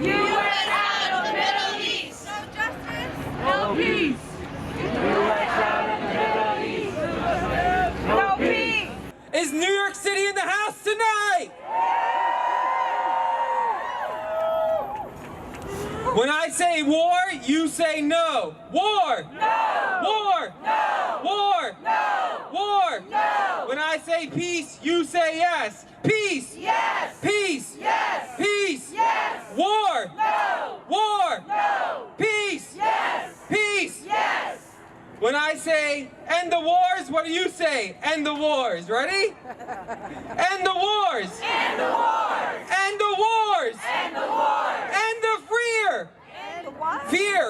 U.S. out of the Middle East. No justice. No peace. U.S. out of the Middle East. No peace. Is New York City in the house tonight? When I say war, you say no. War! No! War! No! War! No! War! No! When I say peace, you say yes. Peace! Yes! Peace! Yes! Peace! Yes! War! No! War! No! Peace! Yes! Peace! Yes! When I say end the wars, what do you say? End the wars. Ready? End the wars! End the wars! End the wars! End the wars! End the fear! The what?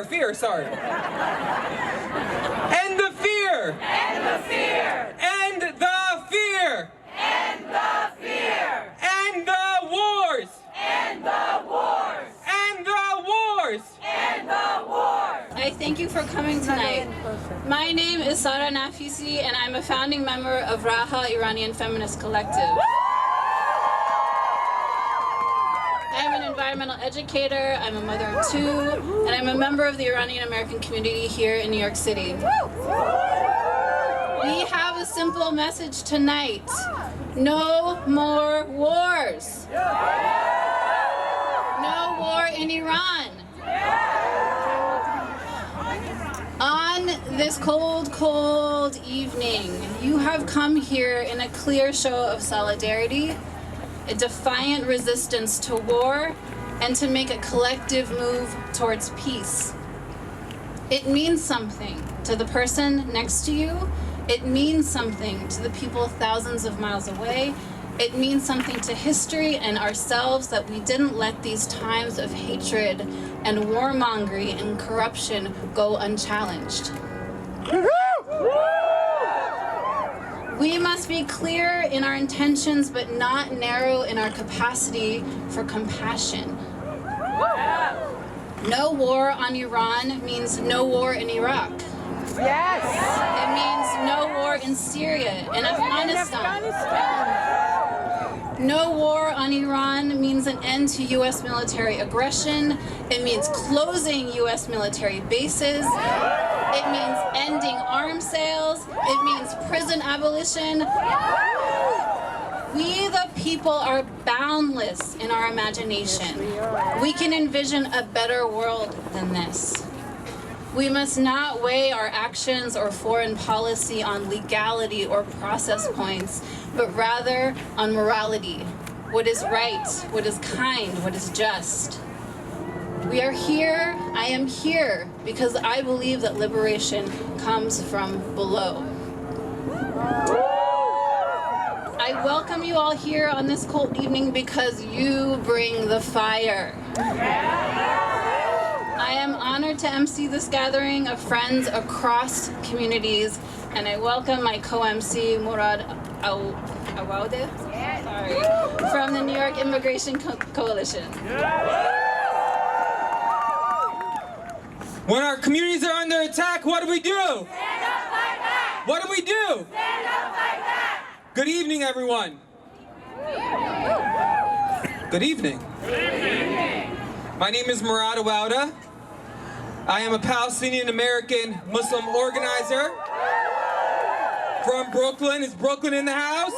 Fear, sorry. End the fear! End the fear! End the fear! End the fear! End the wars! End the wars! End the wars! End the wars! I thank you for coming tonight. My name is Soren FEC and I'm a founding member of Raha Iranian Feminist Collective. I'm an environmental educator, I'm a mother of two, and I'm a member of the Iranian American community here in New York City. We have a simple message tonight. No more wars. No war in Iran. On this cold, cold evening, you have come here in a clear show of solidarity, a defiant resistance to war, and to make a collective move towards peace. It means something to the person next to you. It means something to the people thousands of miles away. It means something to history and ourselves that we didn't let these times of hatred and warmongering and corruption go unchallenged. We must be clear in our intentions, but not narrow in our capacity for compassion. No war on Iran means no war in Iraq. Yes. It means no war in Syria and Afghanistan. No war on Iran means an end to U.S. military aggression. It means closing U.S. military bases. It means ending arms sales. It means prison abolition. We, the people, are boundless in our imagination. We can envision a better world than this. We must not weigh our actions or foreign policy on legality or process points, but rather on morality, what is right, what is kind, what is just. We are here, I am here, because I believe that liberation comes from below. I welcome you all here on this cold evening because you bring the fire. I am honored to MC this gathering of friends across communities, and I welcome my co-MC Murad Awaude, from the New York Immigration Coalition. When our communities are under attack, what do we do? Stand up, fight back! What do we do? Stand up, fight back! Good evening, everyone. Good evening. My name is Murad Awaude. I am a Palestinian-American Muslim organizer from Brooklyn. Is Brooklyn in the house?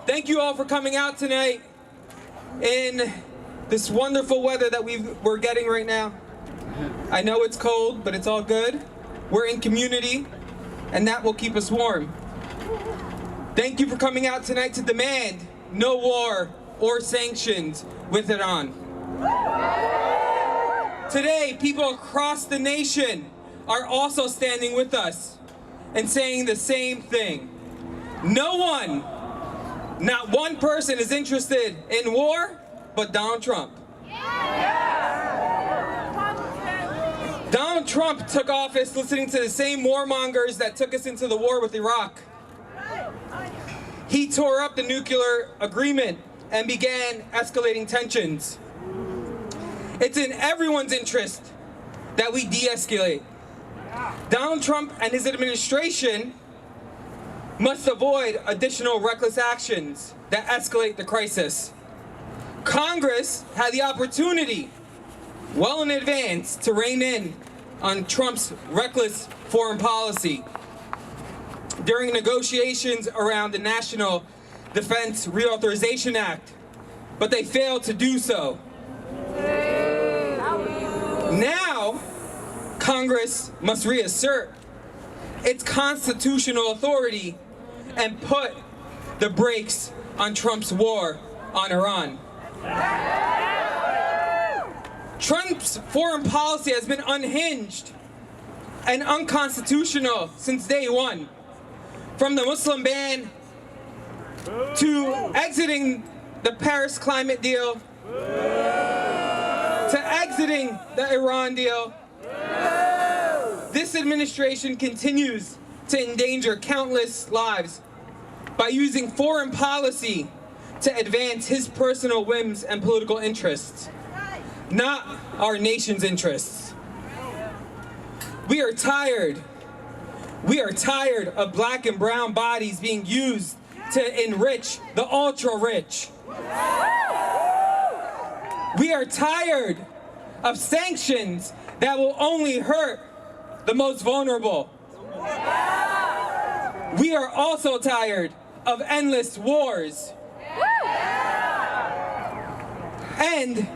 Thank you all for coming out tonight in this wonderful weather that we're getting right now. I know it's cold, but it's all good. We're in community, and that will keep us warm. Thank you for coming out tonight to demand no war or sanctions with Iran. Today, people across the nation are also standing with us and saying the same thing. No one, not one person is interested in war but Donald Trump. Donald Trump took office listening to the same warmongers that took us into the war with Iraq. He tore up the nuclear agreement and began escalating tensions. It's in everyone's interest that we de-escalate. Donald Trump and his administration must avoid additional reckless actions that escalate the crisis. Congress Congress had the opportunity, well in advance, to rein in on Trump's reckless foreign policy during negotiations around the National Defense Reauthorization Act, but they failed to do so. Now, Congress must reassert its constitutional authority and put the brakes on Trump's war on Iran. Trump's foreign policy has been unhinged and unconstitutional since day one. From the Muslim ban to exiting the Paris climate deal to exiting the Iran deal, this administration continues to endanger countless lives by using foreign policy to advance his personal whims and political interests, not our nation's interests. We are tired of black and brown bodies being used to enrich the ultra-rich. We are tired of sanctions that will only hurt the most vulnerable. We are also tired of endless wars. And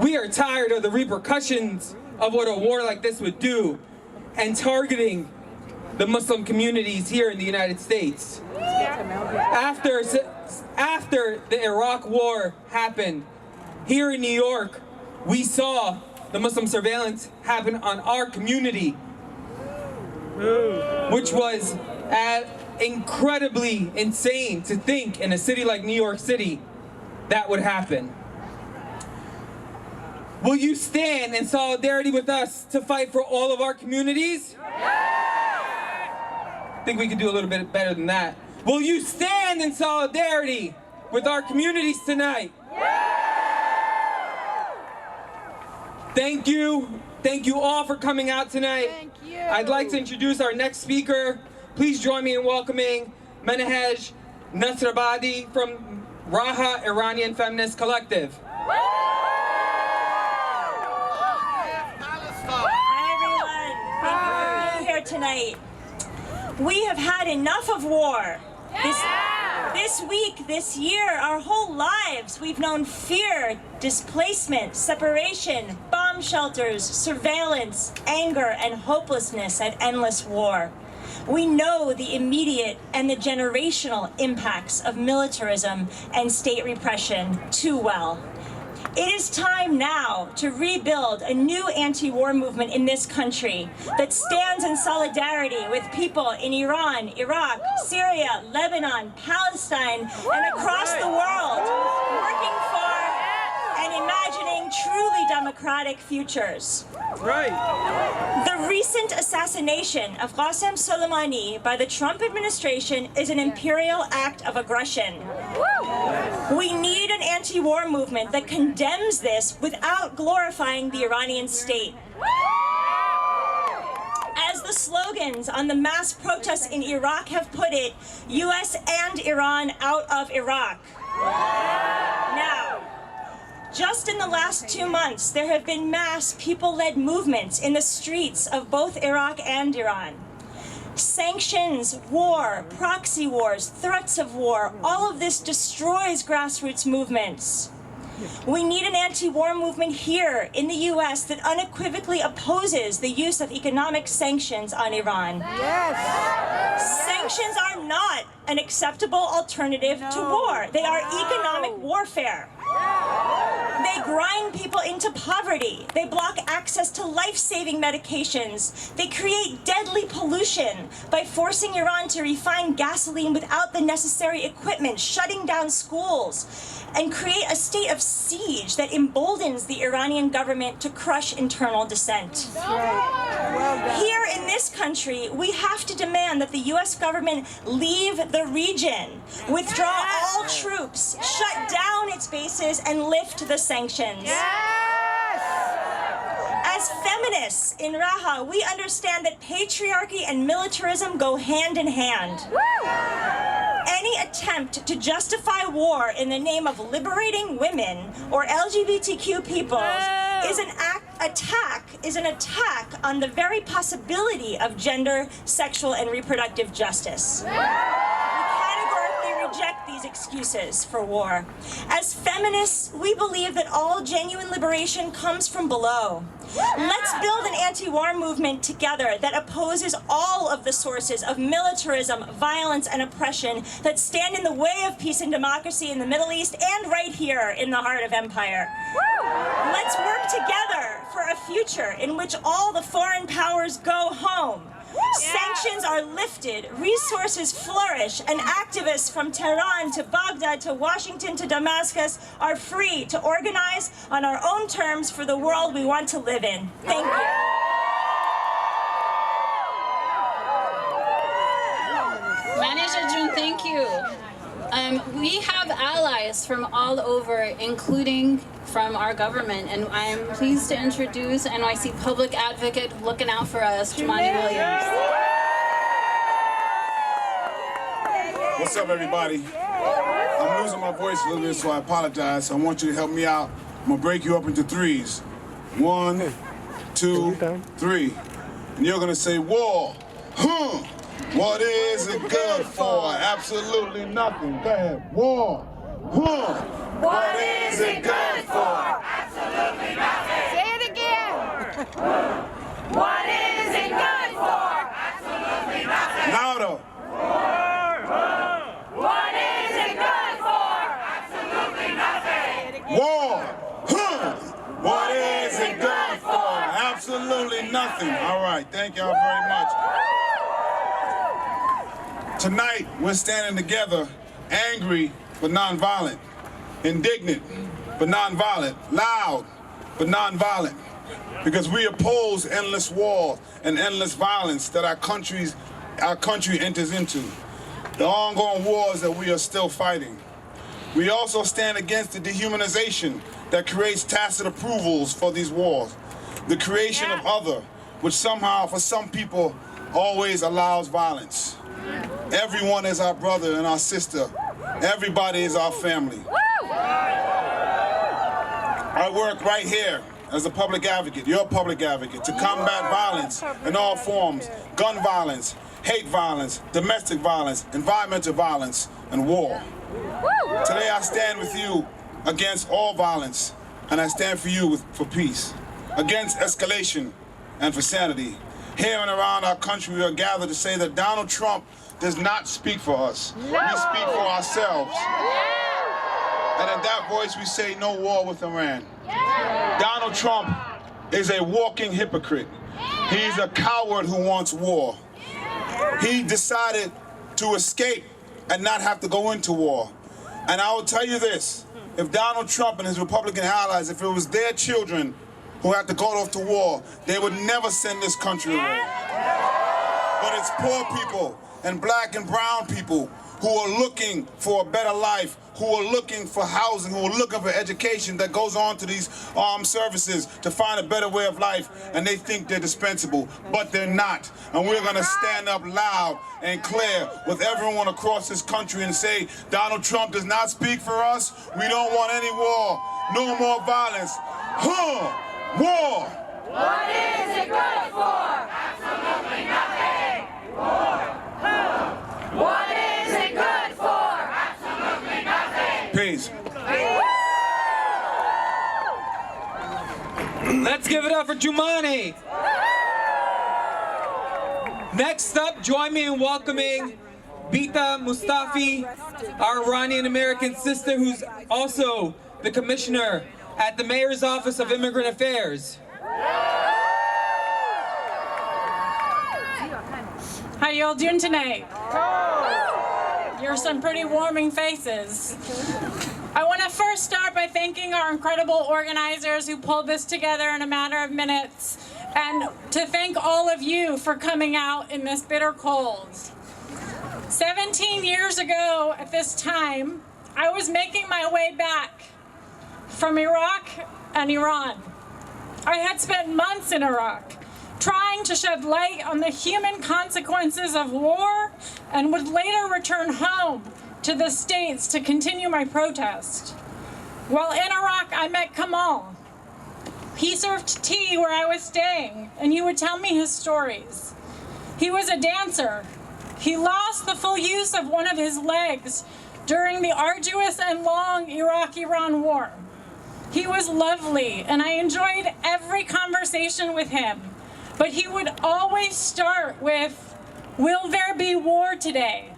we are tired of the repercussions of what a war like this would do and targeting the Muslim communities here in the United States. After the Iraq war happened, here in New York, we saw the Muslim surveillance happen on our community, which was incredibly insane to think in a city like New York City that would happen. Will you stand in solidarity with us to fight for all of our communities? I think we could do a little bit better than that. Will you stand in solidarity with our communities tonight? Thank you. Thank you all for coming out tonight. Thank you. I'd like to introduce our next speaker. Please join me in welcoming Menehej Nasrabadi from Raha Iranian Feminist Collective. Hi everyone, thank you for being here tonight. We have had enough of war. This week, this year, our whole lives, we've known fear, displacement, separation, bomb shelters, surveillance, anger, and hopelessness at endless war. We know the immediate and the generational impacts of militarism and state repression too well. It is time now to rebuild a new anti-war movement in this country that stands in solidarity with people in Iran, Iraq, Syria, Lebanon, Palestine, and across the world, working for and imagining truly democratic futures. The recent assassination of Qasem Soleimani by the Trump administration is an imperial act of aggression. We need an anti-war movement that condemns this without glorifying the Iranian state. As the slogans on the mass protests in Iraq have put it, US and Iran out of Iraq. Now, just in the last 2 months, there have been mass people-led movements in the streets of both Iraq and Iran. Sanctions, war, proxy wars, threats of war, all of this destroys grassroots movements. We need an anti-war movement here in the US that unequivocally opposes the use of economic sanctions on Iran. Sanctions are not an acceptable alternative to war. They are economic warfare. They grind people into poverty. They block access to life-saving medications. They create deadly pollution by forcing Iran to refine gasoline without the necessary equipment, shutting down schools, and create a state of siege that emboldens the Iranian government to crush internal dissent. Here in this country, we have to demand that the US government leave the region, withdraw all troops, shut down its bases, and lift the sanctions. As feminists in Raha, we understand that patriarchy and militarism go hand in hand. Any any attempt to justify war in the name of liberating women or LGBTQ peoples is an attack on the very possibility of gender, sexual, and reproductive justice. We categorically reject these excuses for war. As feminists, we believe that all genuine liberation comes from below. Let's build an anti-war movement together that opposes all of the sources of militarism, violence, and oppression that stand in the way of peace and democracy in the Middle East and right here in the heart of empire. Let's work together for a future in which all the foreign powers go home. Sanctions are lifted, resources flourish, and activists from Tehran to Baghdad to Washington to Damascus are free to organize on our own terms for the world we want to live in. Thank you. Manager June, thank you. We have allies from all over, including from our government, and I'm pleased to introduce NYC public advocate looking out for us, Jumani Williams. What's up, everybody? I'm losing my voice a little bit, so I apologize. So I want you to help me out. I'm gonna break you up into threes. 1, 2, 3. And you're gonna say, war. Huh. What is it good for? Absolutely nothing. Go ahead. War. Huh. What is it good for? Absolutely nothing. Say it again. What is it good for? Absolutely nothing. Louder. What is it good for? Absolutely nothing. War. Huh. What is it good for? Absolutely nothing. All right. Thank y'all very much. Tonight, we're standing together, angry but nonviolent, indignant but nonviolent, loud but nonviolent, because we oppose endless war and endless violence that our country enters into, the ongoing wars that we are still fighting. We also stand against the dehumanization that creates tacit approvals for these wars, the creation of other, which somehow, for some people, always allows violence. Everyone is our brother and our sister. Everybody is our family. I work right here as a public advocate, your public advocate, to combat violence in all forms, gun violence, hate violence, domestic violence, environmental violence, and war. Today I stand with you against all violence, and I stand for you for peace, against escalation and for sanity. Here and around our country, we are gathered to say that Donald Trump does not speak for us. We speak for ourselves. And in that voice, we say no war with Iran. Donald Trump is a walking hypocrite. He's a coward who wants war. He decided to escape and not have to go into war. And I will tell you this, if Donald Trump and his Republican allies, if it was their children who had to go off to war, they would never send this country away. But it's poor people and black and brown people who are looking for a better life, who are looking for housing, who are looking for education that goes on to these armed services to find a better way of life, and they think they're dispensable, but they're not. And we're gonna stand up loud and clear with everyone across this country and say, Donald Trump does not speak for us. We don't want any war, no more violence. Huh, war. What is it good for? Absolutely nothing. War. What is it good for? Absolutely nothing. Peace. Let's give it up for Jumani. Next up, join me in welcoming Bita Mustafi, our Iranian American sister, who's also the commissioner at the Mayor's Office of Immigrant Affairs. How y'all doing tonight? You're some pretty warming faces. I want to first start by thanking our incredible organizers who pulled this together in a matter of minutes, and to thank all of you for coming out in this bitter cold. 17 years ago at this time, I was making my way back from Iraq and Iran. I had spent months in Iraq, trying to shed light on the human consequences of war, and would later return home to to the States to continue my protest. While in Iraq, I met Kamal. He served tea where I was staying, and he would tell me his stories. He was a dancer. He lost the full use of one of his legs during the arduous and long Iraq-Iran war. He was lovely, and I enjoyed every conversation with him, but he would always start with, "Will there be war today?"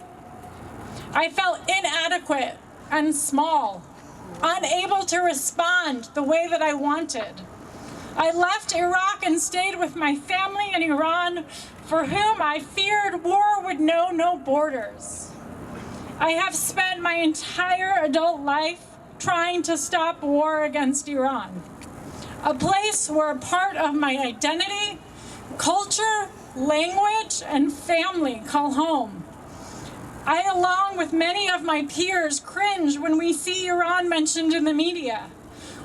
I felt inadequate and small, unable to respond the way that I wanted. I left Iraq and stayed with my family in Iran, for whom I feared war would know no borders. I have spent my entire adult life trying to stop war against Iran, a place where a part of my identity, culture, language, and family call home. I, along with many of my peers, cringe when we see Iran mentioned in the media.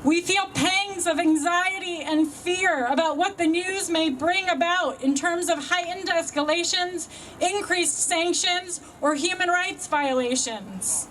We feel pangs of anxiety and fear about what the news may bring about in terms of heightened escalations, increased sanctions, or human rights violations.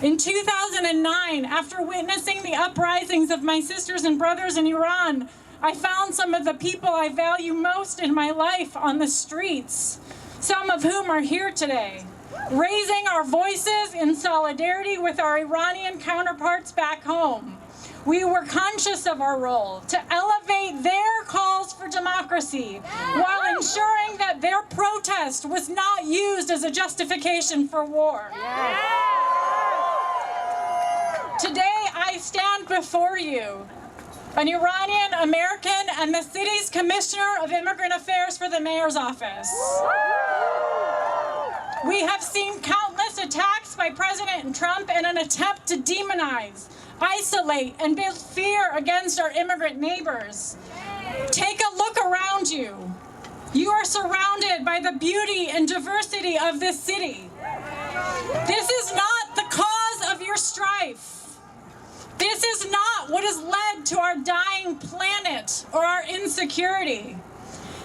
In 2009, after witnessing the uprisings of my sisters and brothers in Iran, I found some of the people I value most in my life on the streets, some of whom are here today, raising our voices in solidarity with our Iranian counterparts back home. We were conscious of our role to elevate their calls for democracy while ensuring that their protest was not used as a justification for war. Today, I stand before you, an Iranian American and the city's Commissioner of Immigrant Affairs for the Mayor's Office. We have seen countless attacks by President Trump in an attempt to demonize, isolate, and build fear against our immigrant neighbors. Take a look around you. You are surrounded by the beauty and diversity of this city. This is not the cause of your strife. This is not what has led to our dying planet or our insecurity.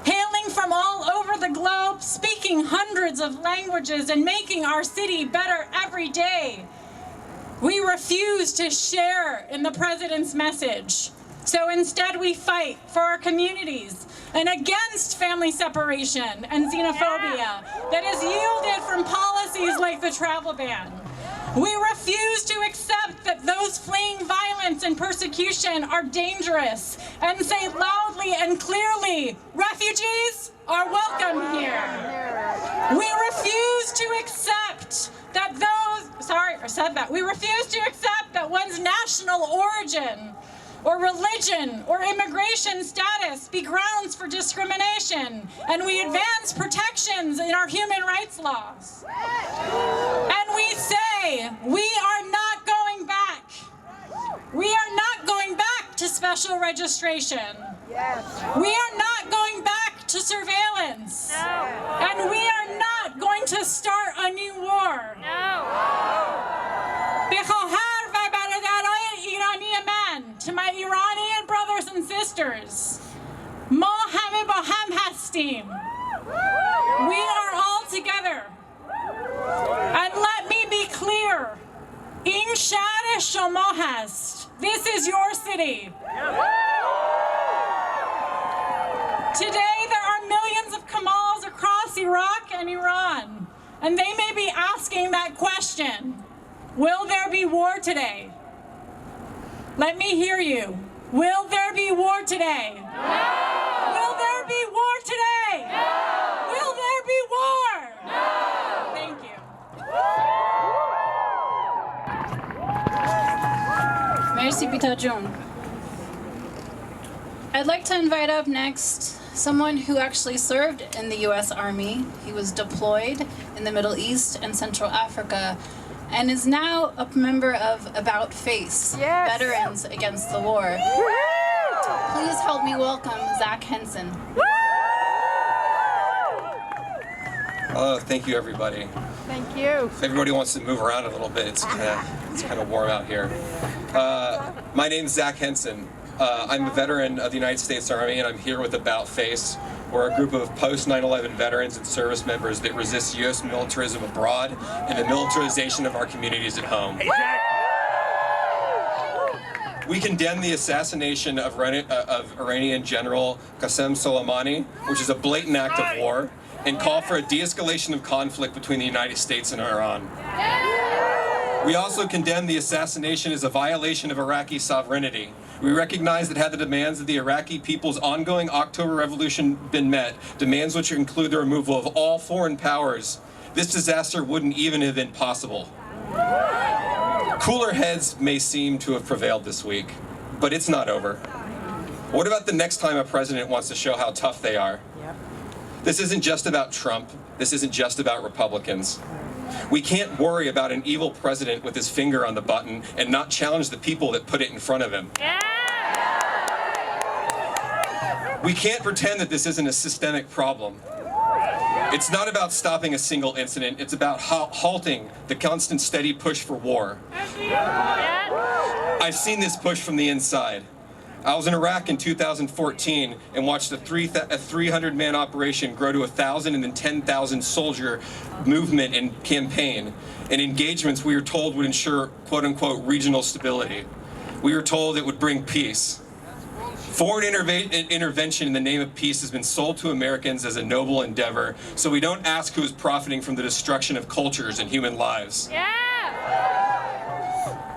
Hailing from all over the globe, speaking hundreds of languages and making our city better every day, we refuse to share in the president's message. So instead we fight for our communities and against family separation and xenophobia that is yielded from policies like the travel ban. We refuse to accept that those fleeing violence and persecution are dangerous and say loudly and clearly, refugees are welcome here. We refuse to accept that we refuse to accept that one's national origin or religion or immigration status be grounds for discrimination, and we advance protections in our human rights laws. And we say we are not going back. We are not going back to special registration. We are not going back to surveillance. And we are not going to start a new war. To my Iranian brothers and sisters, ما همه با هم هستیم. We are all together. And let me be clear, این شهر شما هست. This is your city. Today there are millions of Kamals across Iraq and Iran, and they may be asking that question, will there be war today? Let me hear you. Will there be war today? No! Will there be war today? No! Will there be war? No! Thank you. Merci, Pita Jun. I'd like to invite up next someone who actually served in the U.S. Army. He was deployed in the Middle East and Central Africa, and is now a member of About Face, Veterans Against the War. Please help me welcome Zac Henson. Thank you, everybody. Thank you. If everybody wants to move around a little bit, it's kind of warm out here. My name's Zac Henson. I'm a veteran of the United States Army, and I'm here with About Face. We're a group of post-9/11 veterans and service members that resist U.S. militarism abroad and the militarization of our communities at home. We condemn the assassination of Iranian General Qasem Soleimani, which is a blatant act of war, and call for a de-escalation of conflict between the United States and Iran. We also condemn the assassination as a violation of Iraqi sovereignty. We recognize that had the demands of the Iraqi people's ongoing October Revolution been met, demands which include the removal of all foreign powers, this disaster wouldn't even have been possible. Cooler heads may seem to have prevailed this week, but it's not over. What about the next time a president wants to show how tough they are? This isn't just about Trump. This isn't just about Republicans. We can't worry about an evil president with his finger on the button and not challenge the people that put it in front of him. We can't pretend that this isn't a systemic problem. It's not about stopping a single incident. It's about halting the constant steady push for war. I've seen this push from the inside. I was in Iraq in 2014 and watched a 300-man operation grow to 1,000 and then 10,000 soldier movement and campaign, and engagements we were told would ensure quote-unquote regional stability. We were told it would bring peace. Foreign intervention in the name of peace has been sold to Americans as a noble endeavor, so we don't ask who is profiting from the destruction of cultures and human lives.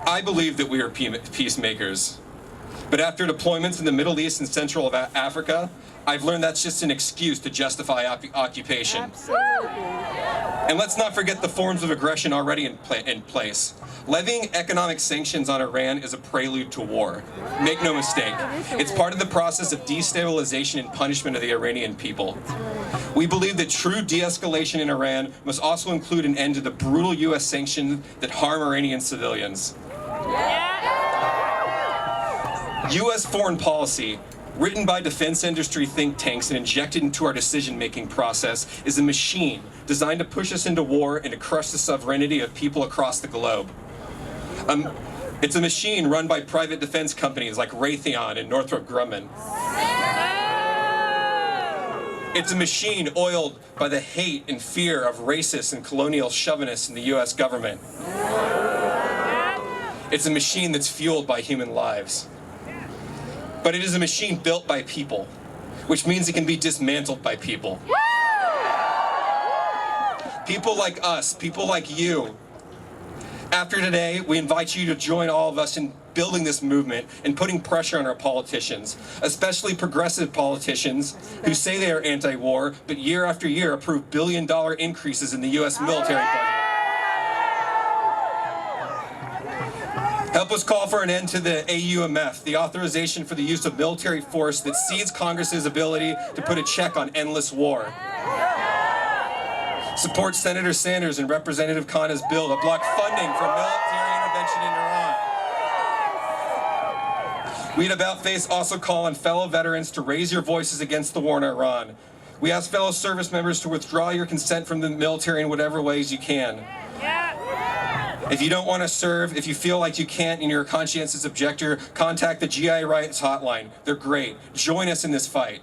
I believe that we are peacemakers. But after deployments in the Middle East and Central Africa, I've learned that's just an excuse to justify occupation. And let's not forget the forms of aggression already in place. Levying economic sanctions on Iran is a prelude to war. Make no mistake, it's part of the process of destabilization and punishment of the Iranian people. We believe that true de-escalation in Iran must also include an end to the brutal U.S. sanctions that harm Iranian civilians. U.S. foreign policy, written by defense industry think tanks and injected into our decision-making process, is a machine designed to push us into war and to crush the sovereignty of people across the globe. It's a machine run by private defense companies like Raytheon and Northrop Grumman. It's a machine oiled by the hate and fear of racists and colonial chauvinists in the U.S. government. It's a machine that's fueled by human lives. But it is a machine built by people, which means it can be dismantled by people. People like us, people like you. After today, we invite you to join all of us in building this movement and putting pressure on our politicians, especially progressive politicians who say they are anti-war, but year after year approve billion-dollar increases in the U.S. military budget. Help us call for an end to the AUMF, the authorization for the use of military force that cedes Congress's ability to put a check on endless war. Support Senator Sanders and Representative Khanna's bill to block funding for military intervention in Iran. We at About Face also call on fellow veterans to raise your voices against the war in Iran. We ask fellow service members to withdraw your consent from the military in whatever ways you can. If you don't want to serve, if you feel like you can't and you're a conscientious objector, contact the GI Rights Hotline. They're great. Join us in this fight.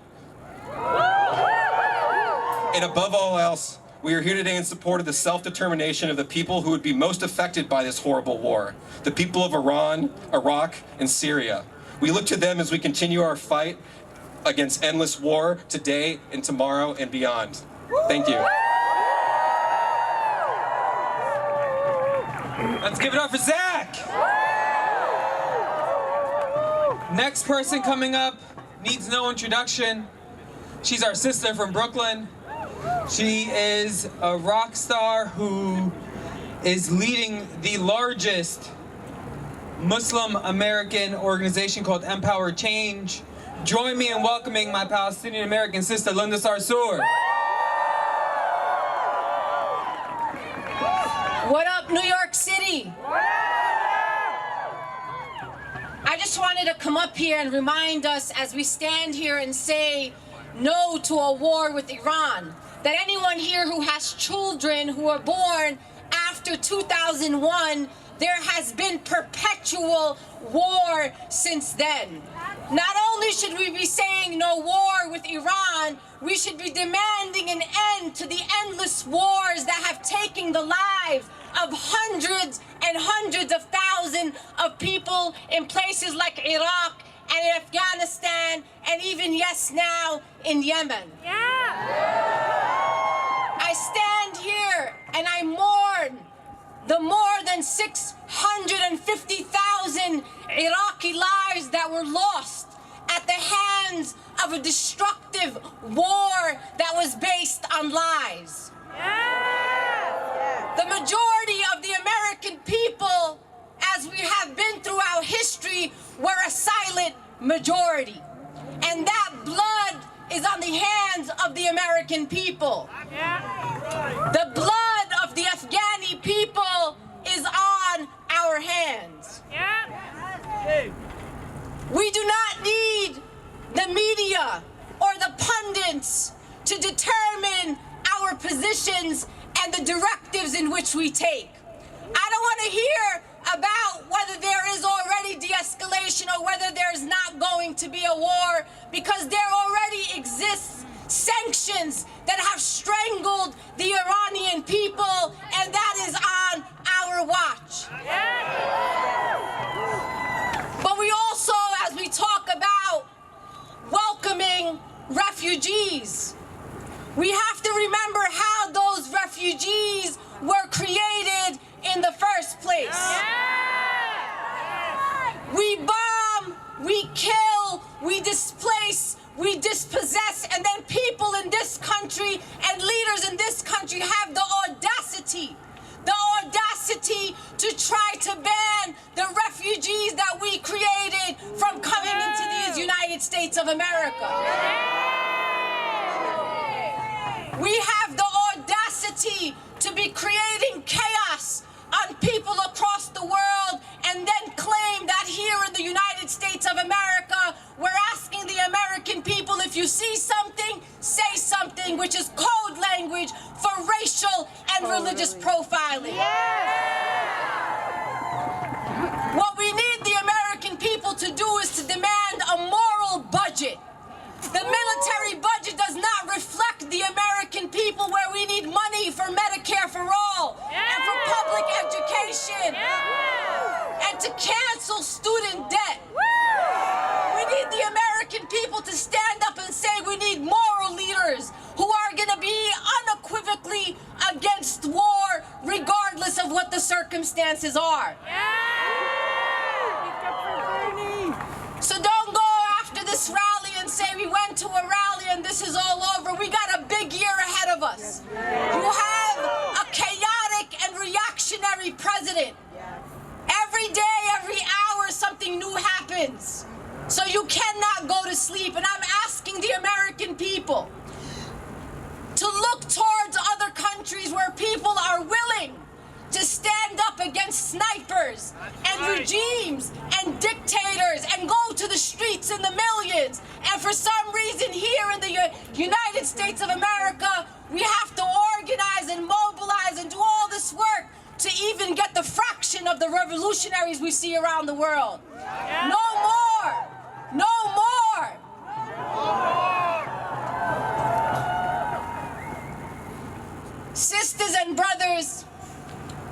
And above all else, we are here today in support of the self-determination of the people who would be most affected by this horrible war, the people of Iran, Iraq, and Syria. We look to them as we continue our fight against endless war today and tomorrow and beyond. Thank you. Let's give it up for Zac! Next person coming up needs no introduction. She's our sister from Brooklyn. She is a rock star who is leading the largest Muslim American organization called Empower Change. Join me in welcoming my Palestinian American sister, Linda Sarsour. What up, New York City? I just wanted to come up here and remind us as we stand here and say no to a war with Iran, that anyone here who has children who are born after 2001, there has been perpetual war since then. Not only should we be saying no war with Iran, we should be demanding an end to the endless wars that have taken the lives of hundreds and hundreds of thousands of people in places like Iraq and in Afghanistan and even, yes, now in Yemen. I stand here and I mourn the more than 650,000 Iraqi lives that were lost at the hands of a destructive war that was based on lies. The majority of the American people, as we have been throughout history, were a silent majority. And that blood is on the hands of the American people. The blood of the Afghani people is on our hands. We do not need the media or the pundits to determine our positions and the directives in which we take. I don't want to hear about whether there is already de-escalation or whether there's not going to be a war, because there already exists sanctions that have strangled the Iranian people, and that is on our watch. But we also, as we talk about welcoming refugees, we have to remember how those refugees were created in the first place. We bomb, we kill, we displace, we dispossess, and then people in this country and leaders in this country have the audacity to try to ban the refugees that we created from coming into these United States of America. We have the audacity to be creating chaos on people across the world and then claim that here in the United States of America, we're asking the American people, if you see something, say something, which is code language for racial and religious profiling. What we need the American people to do is to demand a moral budget. The military budget does not reflect the American people, where we need money for Medicare for all and for public education and to cancel student debt. We need the American people to stand up and say we need moral leaders who are going to be unequivocally against war, regardless of what the circumstances are. So don't go after this rally and say we went to a rally and this is all over. We got a big year ahead of us. You have a chaotic and reactionary president. Every day, every hour, something new happens. So you cannot go to sleep. And I'm asking the American people to look towards other countries where people are willing to stand up against snipers and regimes and dictators and go to the streets in the millions. And for some reason here in the United States of America, we have to organize and mobilize and do all this work to even get the fraction of the revolutionaries we see around the world. No more! No more! Sisters and brothers,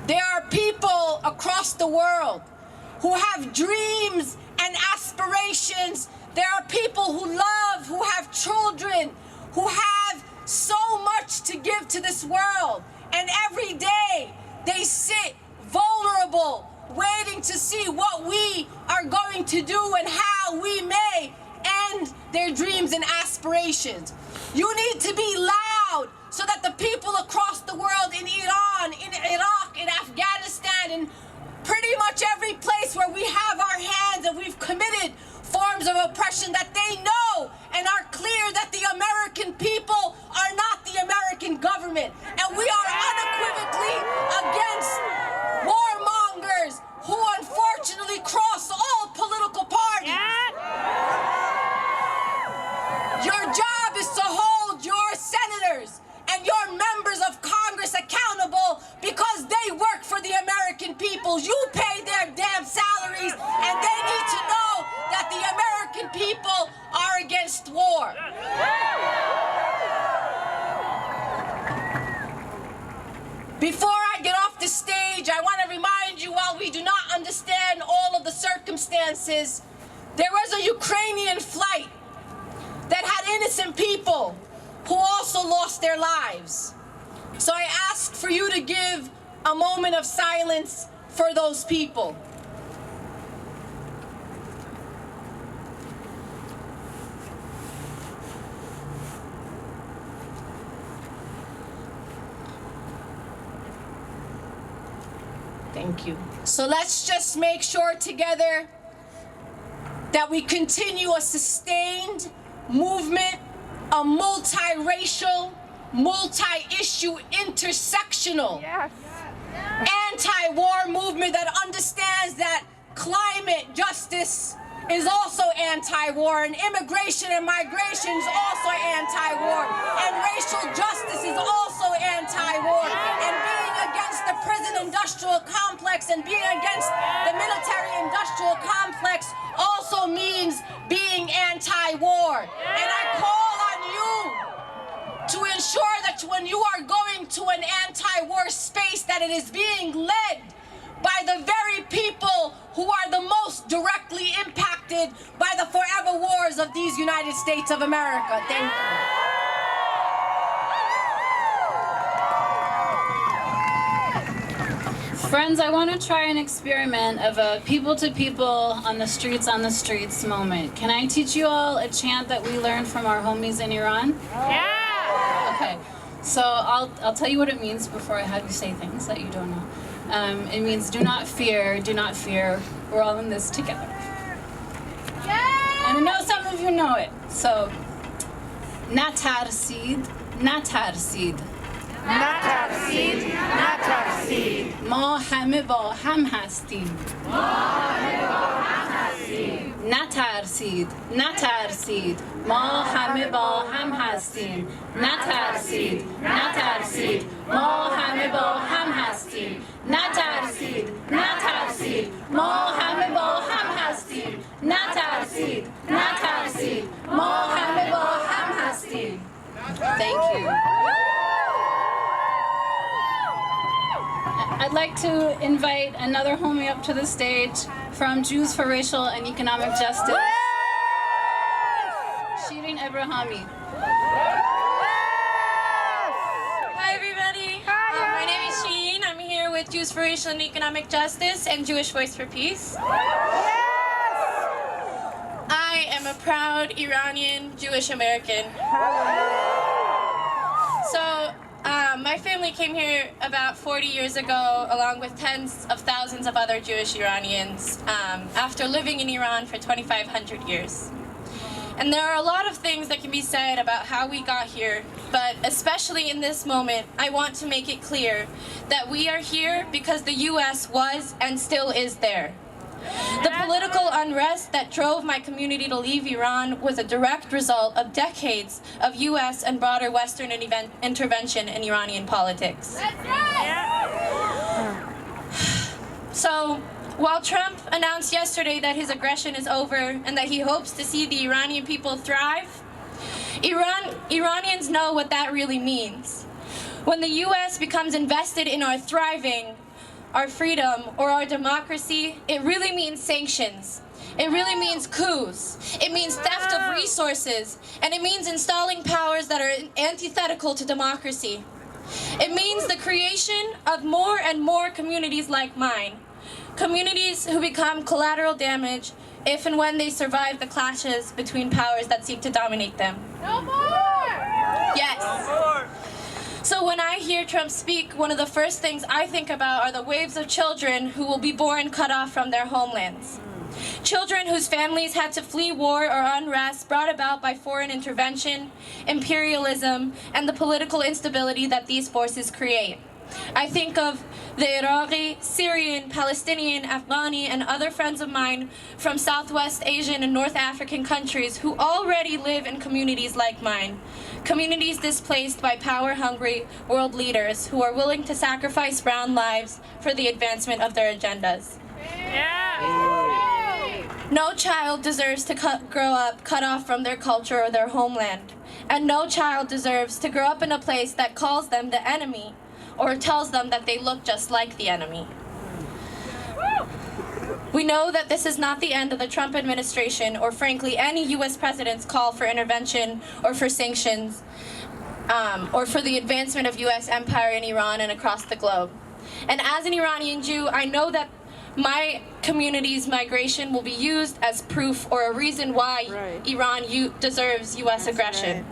there are people across the world who have dreams and aspirations. There are people who love, who have children, who have so much to give to this world. And every day they sit vulnerable, waiting to see what we are going to do and how we may end their dreams and aspirations. You need to be loud so that the people across the world, in Iran, in Iraq, in Afghanistan, in pretty much every place where we have our hands and we've committed forms of oppression, that they know and are clear that the American people are not the American government. And we are unequivocally against warmongers who unfortunately cross all political parties. Your job is to hold your senators and your members of Congress accountable, because they work for the American people. You pay their damn salaries, and they need to know that the American American people are against war. Before I get off the stage, I want to remind you, while we do not understand all of the circumstances, there was a Ukrainian flight that had innocent people who also lost their lives. So I ask for you to give a moment of silence for those people. Thank you. So let's just make sure together that we continue a sustained movement, a multiracial, multi-issue, intersectional, anti-war movement that understands that climate justice is also anti-war, and immigration and migration is also anti-war, and racial justice is also anti-war, and being against the prison-industrial complex and being against the military-industrial complex also means being anti-war. And I call on you to ensure that when you are going to an anti-war space, that it is being led by the very people who are the most directly impacted by the forever wars of these United States of America. Thank you. Friends, I want to try an experiment of a people-to-people on the streets moment. Can I teach you all a chant that we learned from our homies in Iran? Yeah! Okay, so I'll tell you what it means before I have you say things that you don't know. It means do not fear, we're all in this together. And I know some of you know it, so natarsid, natarsid. نترسید نترسید ما همه با هم هستیم. نترسید نترسید ما همه با هم هستیم. نترسید نترسید ما همه با هم هستیم. نترسید نترسید ما همه با هم هستیم. نترسید نترسید ما همه با هم هستیم. Thank you. I'd like to invite another homie up to the stage from Jews for Racial and Economic Justice, Shira Namami. Hi everybody, my name is Sheen. I'm here with Jews for Racial and Economic Justice and Jewish Voice for Peace. I am a proud Iranian Jewish American. So my family came here about 40 years ago, along with tens of thousands of other Jewish Iranians, after living in Iran for 2,500 years. And there are a lot of things that can be said about how we got here, but especially in this moment, I want to make it clear that we are here because the U.S. was and still is there. The political unrest that drove my community to leave Iran was a direct result of decades of U.S. and broader Western intervention in Iranian politics. That's right! So, while Trump announced yesterday that his aggression is over and that he hopes to see the Iranian people thrive, Iranians know what that really means. When the U.S. becomes invested in our thriving, our freedom, or our democracy, it really means sanctions. It really means coups. It means theft of resources. And it means installing powers that are antithetical to democracy. It means the creation of more and more communities like mine. Communities who become collateral damage if and when they survive the clashes between powers that seek to dominate them. No more! Yes. No more! So when I hear Trump speak, one of the first things I think about are the waves of children who will be born cut off from their homelands. Children whose families had to flee war or unrest brought about by foreign intervention, imperialism, and the political instability that these forces create. I think of the Iraqi, Syrian, Palestinian, Afghani, and other friends of mine from Southwest Asian and North African countries who already live in communities like mine. Communities displaced by power-hungry world leaders who are willing to sacrifice brown lives for the advancement of their agendas. Yeah. No child deserves to grow up cut off from their culture or their homeland. And no child deserves to grow up in a place that calls them the enemy or tells them that they look just like the enemy. We know that this is not the end of the Trump administration or frankly any US president's call for intervention or for sanctions or for the advancement of US empire in Iran and across the globe. And as an Iranian Jew, I know that my community's migration will be used as proof or a reason why Iran deserves US aggression.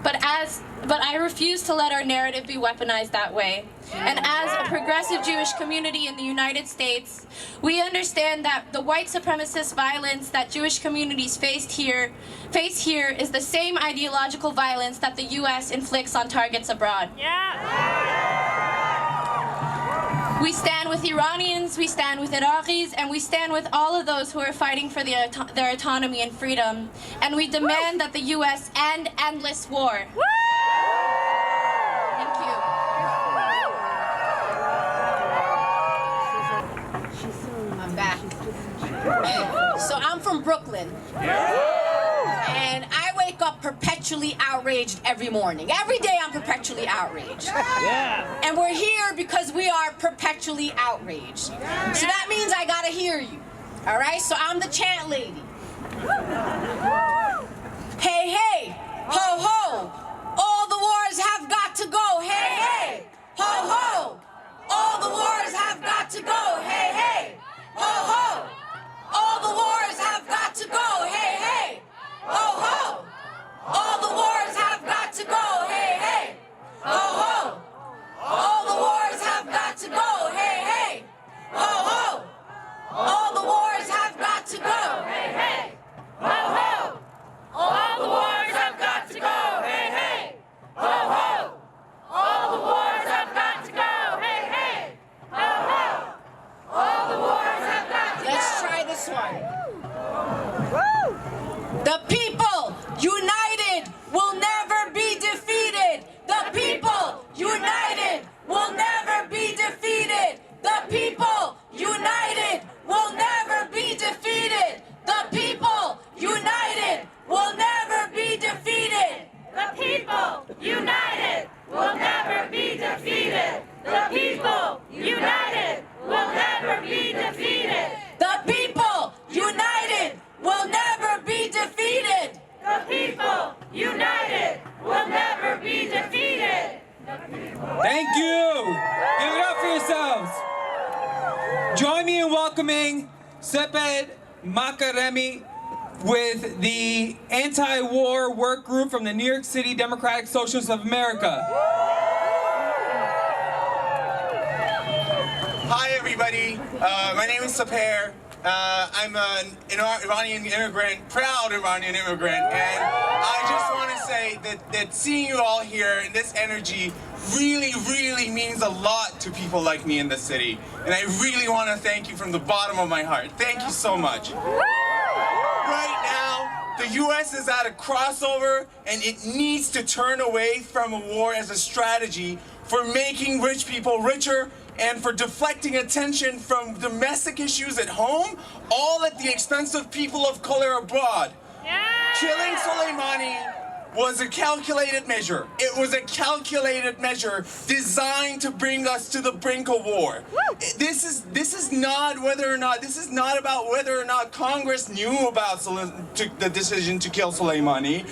But I refuse to let our narrative be weaponized that way. And as a progressive Jewish community in the United States, we understand that the white supremacist violence that Jewish communities face here is the same ideological violence that the US inflicts on targets abroad. We stand with Iranians, we stand with Iraqis, and we stand with all of those who are fighting for their autonomy and freedom. And we demand that the US end endless war. Thank you. I'm back. So I'm from Brooklyn. And I wake up perpetually outraged every morning. Every day I'm perpetually outraged. And we're here because we are perpetually outraged. So that means I gotta hear you. All right, so I'm the chant lady. Hey, hey, ho, ho. All the wars have got to go. Hey, hey, ho, ho. All the wars have got to go. Hey, hey, ho, ho. All the wars have got to go. Hey, hey, ho, ho. All the wars have got to go. Hey, hey, ho, ho. All the wars have got to go. Hey, hey, ho, ho. All the wars have got to go. Hey, hey, ho, ho. All the wars have got to go. Hey, hey, ho, ho. All the wars have got to go. Hey, hey, ho, ho. All the wars have got to go. Let's try this one. The people united will never be defeated. The people united will never be defeated. The people united will never be defeated. The people united will never be defeated. The people united will never be defeated. The people united will never be defeated. The people united will never be defeated. The people united will never be defeated. Thank you. Give it up for yourselves. Join me in welcoming Sapir Makaremi with the anti-war work group from the New York City Democratic Socialists of America. Hi everybody, my name is Sapir. I'm an Iranian immigrant, proud Iranian immigrant, and I just want to say that seeing you all here and this energy really means a lot to people like me in the city. And I really want to thank you from the bottom of my heart. Thank you so much. Right now, the US is at a crossover and it needs to turn away from a war as a strategy for making rich people richer and for deflecting attention from domestic issues at home, all at the expense of people of color abroad. Killing Soleimani was a calculated measure. It was a calculated measure designed to bring us to the brink of war. This is not about whether or not Congress knew about the decision to kill Soleimani,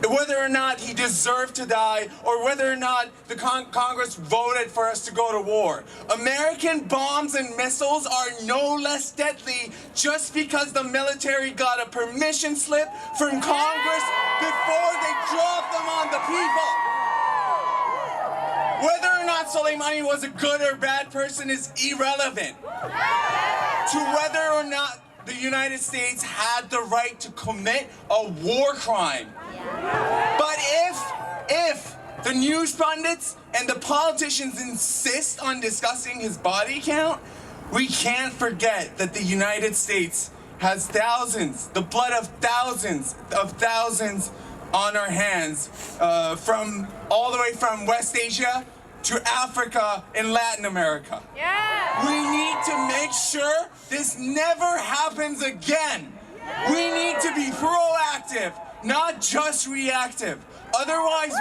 whether or not he deserved to die, or whether or not the Congress voted for us to go to war. American bombs and missiles are no less deadly just because the military got a permission slip from Congress before they dropped them on the people. Whether or not Soleimani was a good or bad person is irrelevant to whether or not the United States had the right to commit a war crime. But if the news pundits and the politicians insist on discussing his body count, we can't forget that the United States has thousands, the blood of thousands on our hands, from all the way from West Asia to Africa and Latin America. We need to make sure this never happens again. We need to be proactive, not just reactive. Otherwise,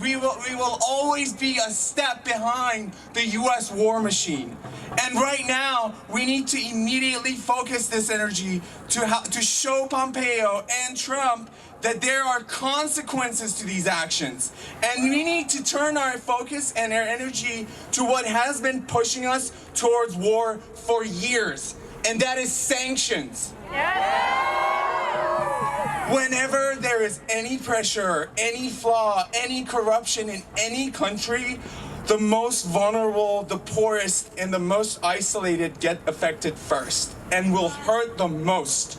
we will always be a step behind the U.S. war machine. And right now, we need to immediately focus this energy to show Pompeo and Trump that there are consequences to these actions. And we need to turn our focus and our energy to what has been pushing us towards war for years, and that is sanctions. Whenever there is any pressure, any flaw, any corruption in any country, the most vulnerable, the poorest, and the most isolated get affected first and will hurt the most.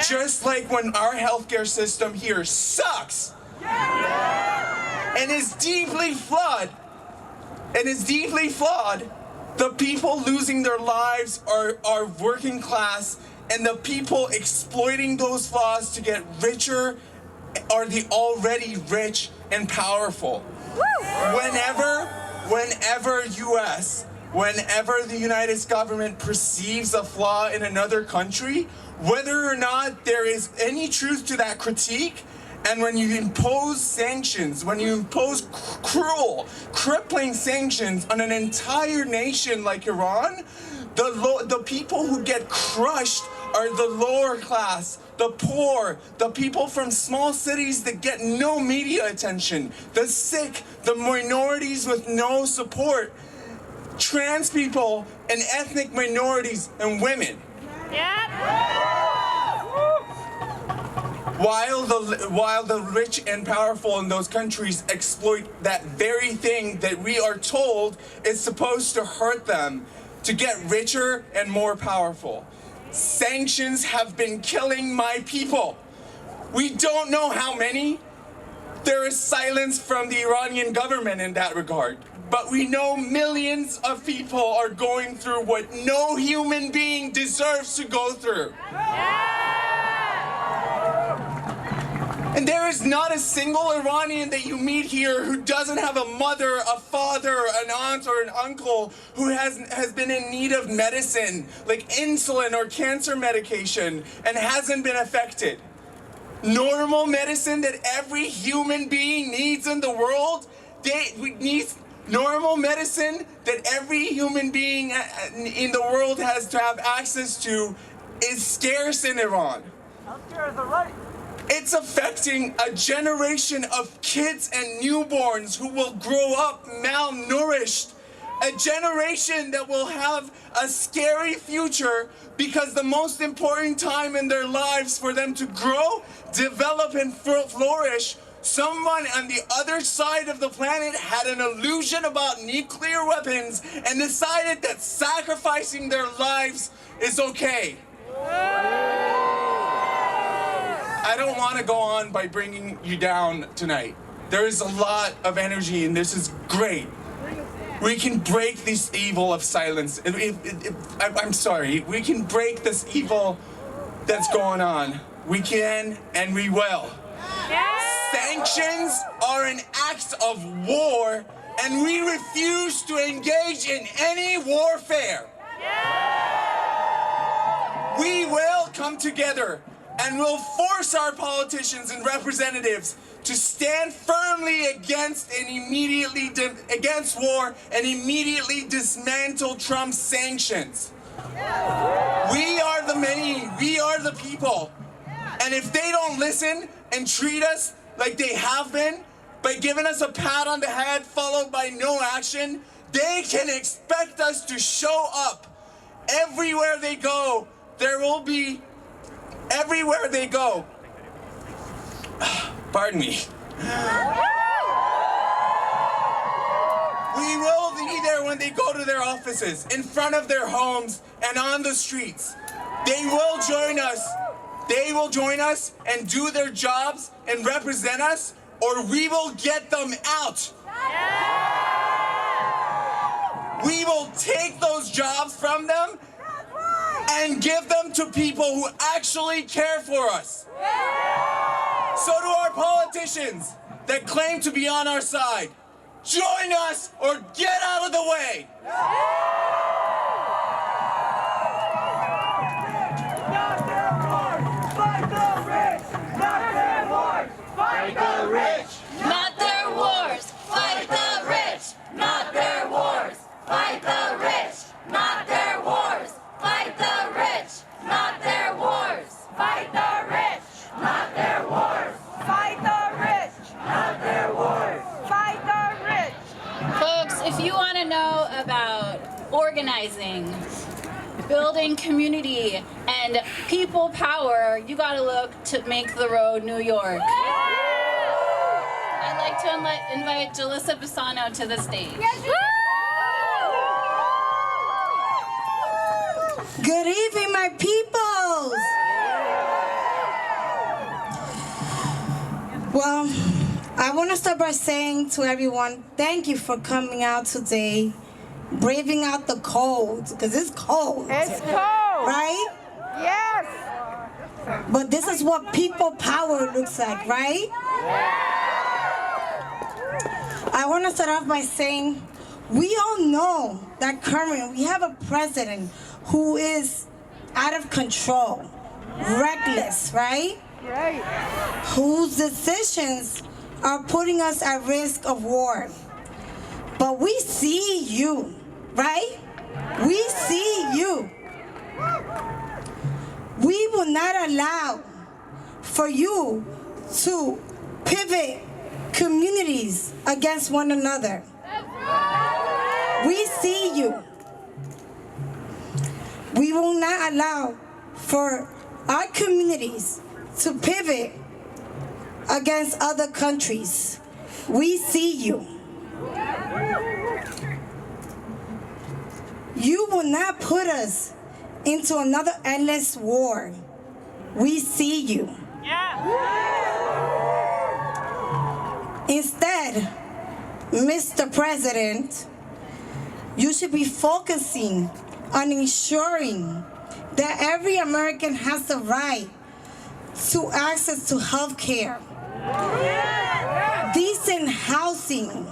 Just like when our healthcare system here sucks and is deeply flawed, the people losing their lives are working class, and the people exploiting those flaws to get richer are the already rich and powerful. Whenever the United States government perceives a flaw in another country, whether or not there is any truth to that critique, and when you impose sanctions, when you impose cruel, crippling sanctions on an entire nation like Iran, the people who get crushed are the lower class, the poor, the people from small cities that get no media attention, the sick, the minorities with no support, trans people and ethnic minorities and women. While the rich and powerful in those countries exploit that very thing that we are told is supposed to hurt them to get richer and more powerful. Sanctions have been killing my people. We don't know how many. There is silence from the Iranian government in that regard. But we know millions of people are going through what no human being deserves to go through. And there is not a single Iranian that you meet here who doesn't have a mother, a father, an aunt, or an uncle who has been in need of medicine, like insulin or cancer medication, and hasn't been affected. Normal medicine that every human being needs in the world, normal medicine that every human being in the world has to have access to is scarce in Iran. Healthcare is a right. It's affecting a generation of kids and newborns who will grow up malnourished. A generation that will have a scary future because the most important time in their lives for them to grow, develop, and flourish, someone on the other side of the planet had an illusion about nuclear weapons and decided that sacrificing their lives is okay. I don't want to go on by bringing you down tonight. There is a lot of energy and this is great. We can break this evil of silence. I'm sorry, we can break this evil that's going on. We can and we will. Sanctions are an act of war and we refuse to engage in any warfare. We will come together and we'll force our politicians and representatives to stand firmly against war and immediately dismantle Trump's sanctions. We are the many, we are the people. And if they don't listen and treat us like they have been, by giving us a pat on the head followed by no action, they can expect us to show up. Everywhere they go, there will be everywhere they go. Pardon me. We will be there when they go to their offices, in front of their homes, and on the streets. They will join us. They will join us and do their jobs and represent us, or we will get them out. We will take those jobs from them and give them to people who actually care for us. So to our politicians that claim to be on our side, join us or get out of the way. Not their wars, fight the rich. Not their wars, fight the rich. Not their wars, fight the rich. Not their wars, fight the rich. Not their wars, fight the rich. Not their wars, Fight the rich. Not their wars. Fight the rich. Not their wars. Fight the rich. Folks, if you want to know about organizing, building community, and people power, you got to look to Make the Road New York. I'd like to invite Jalissa Pisano to the stage. Good evening, my peoples. Well, I want to start by saying to everyone, thank you for coming out today, braving out the cold, because it's cold. It's cold. Right? Yes. But this is what people power looks like, right? I want to start off by saying, we all know that currently we have a president who is out of control, reckless, right? Right. Whose decisions are putting us at risk of war. But we see you, right? We see you. We will not allow for you to pivot communities against one another. We see you. We will not allow for our communities to pivot against other countries. We see you. You will not put us into another endless war. We see you. Instead, Mr. President, you should be focusing on ensuring that every American has the right to access to health care, decent housing,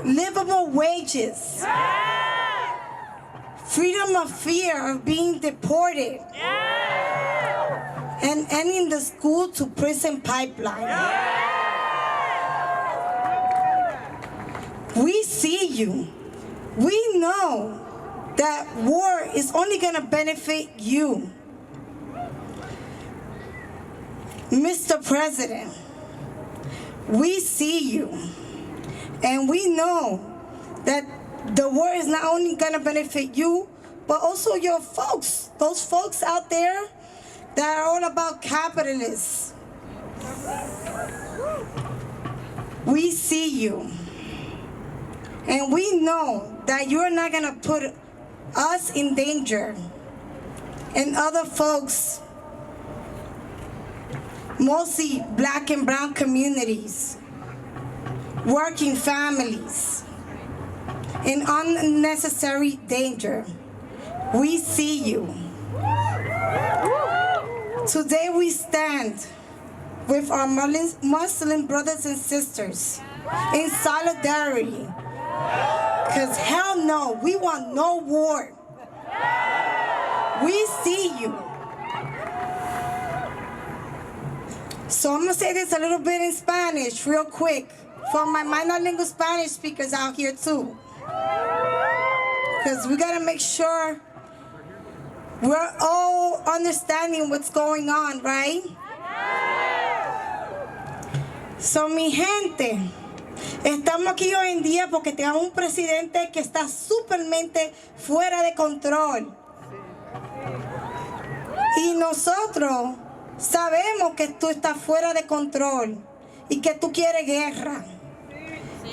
livable wages, freedom of fear of being deported, and ending the school to prison pipeline. We see you. We know that war is only going to benefit you. Mr. President, we see you, and we know that the war is not only going to benefit you, but also your folks, those folks out there that are all about capitalists. We see you, and we know that you're not going to put us in danger and other folks, mostly black and brown communities, working families, in unnecessary danger. We see you. Today we stand with our Muslim brothers and sisters in solidarity. Because hell no, we want no war. We see you. So I'm gonna say this a little bit in Spanish, real quick, for my monolingual Spanish speakers out here too. Because we gotta make sure we're all understanding what's going on, right? So mi gente, estamos aquí hoy en día porque tenemos un presidente que está supermente fuera de control. Y nosotros sabemos que tú estás fuera de control y que tú quieres guerra.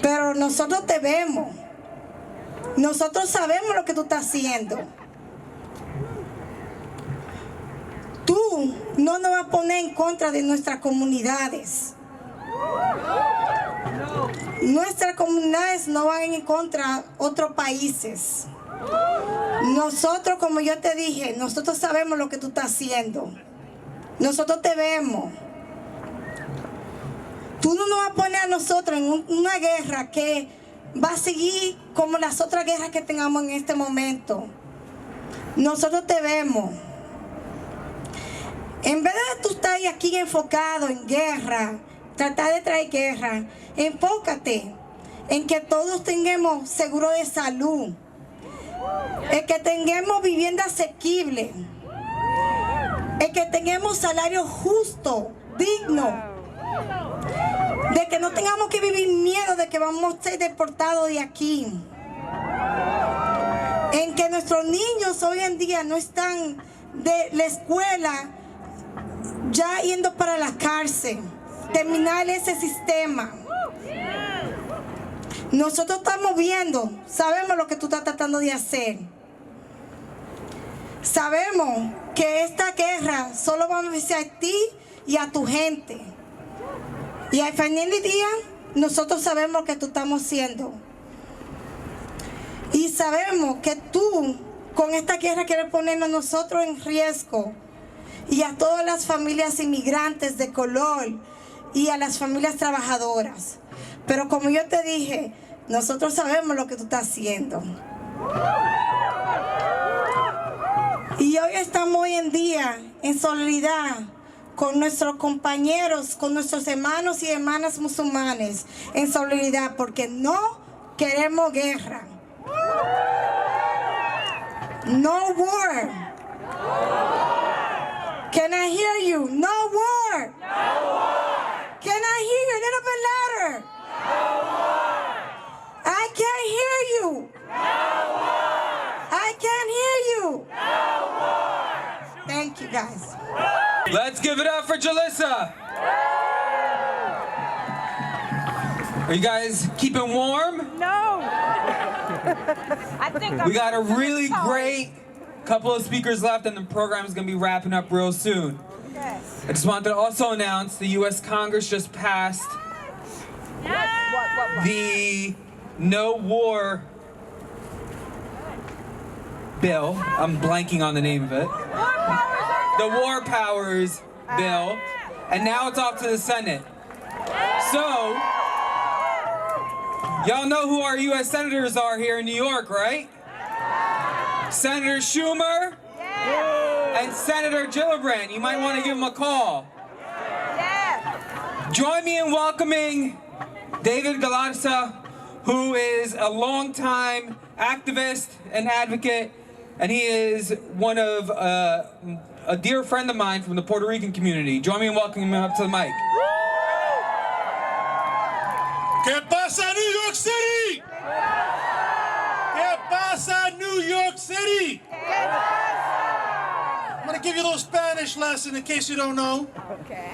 Pero nosotros te vemos. Nosotros sabemos lo que tú estás haciendo. Tú no nos vas a poner en contra de nuestras comunidades. Nuestras comunidades no van en contra de otros países. Nosotros, como yo te dije, nosotros sabemos lo que tú estás haciendo. Nosotros te vemos. Tú no nos vas a poner a nosotros en una guerra que va a seguir como las otras guerras que tengamos en este momento. Nosotros te vemos. En vez de tú estar aquí enfocado en guerra, tratar de traer guerra, enfócate en que todos tengamos seguro de salud, en que tengamos vivienda asequible, en que tengamos salario justo, digno, de que no tengamos que vivir miedo de que vamos a ser deportados de aquí, en que nuestros niños hoy en día no están de la escuela ya yendo para la cárcel, terminar ese sistema. Nosotros estamos viendo, sabemos lo que tú estás tratando de hacer. Sabemos que esta guerra solo va a beneficiar a ti y a tu gente. Y al final del día, nosotros sabemos lo que tú estamos haciendo. Y sabemos que tú, con esta guerra, quieres ponernos a nosotros en riesgo. Y a todas las familias inmigrantes de color y a las familias trabajadoras. Pero como yo te dije, nosotros sabemos lo que tú estás haciendo. Y hoy estamos hoy en día en solidaridad con nuestros compañeros, con nuestros hermanos y hermanas musulmanes, en solidaridad, porque no queremos guerra. No war. Can I hear you? No war. No war. Can I hear you a little bit louder? No war. I can't hear you. No war. I can't hear you. No war. Thank you, guys. Let's give it up for Jalissa. Are you guys keeping warm? No. I think We got a really great couple of speakers left, and the program is going to be wrapping up real soon. I just wanted to also announce the U.S. Congress just passed the No War bill. I'm blanking on the name of it. The War Powers bill. And now it's off to the Senate. So, y'all know who our U.S. senators are here in New York, right? Senator Schumer and Senator Gillibrand. You might want to give them a call. Join me in welcoming David Galarza, who is a longtime activist and advocate, and he is one of a dear friend of mine from the Puerto Rican community. Join me in welcoming him up to the mic. ¿Qué pasa, New York City? ¿Qué pasa, New York City? I'm going to give you a little Spanish lesson in case you don't know. Okay.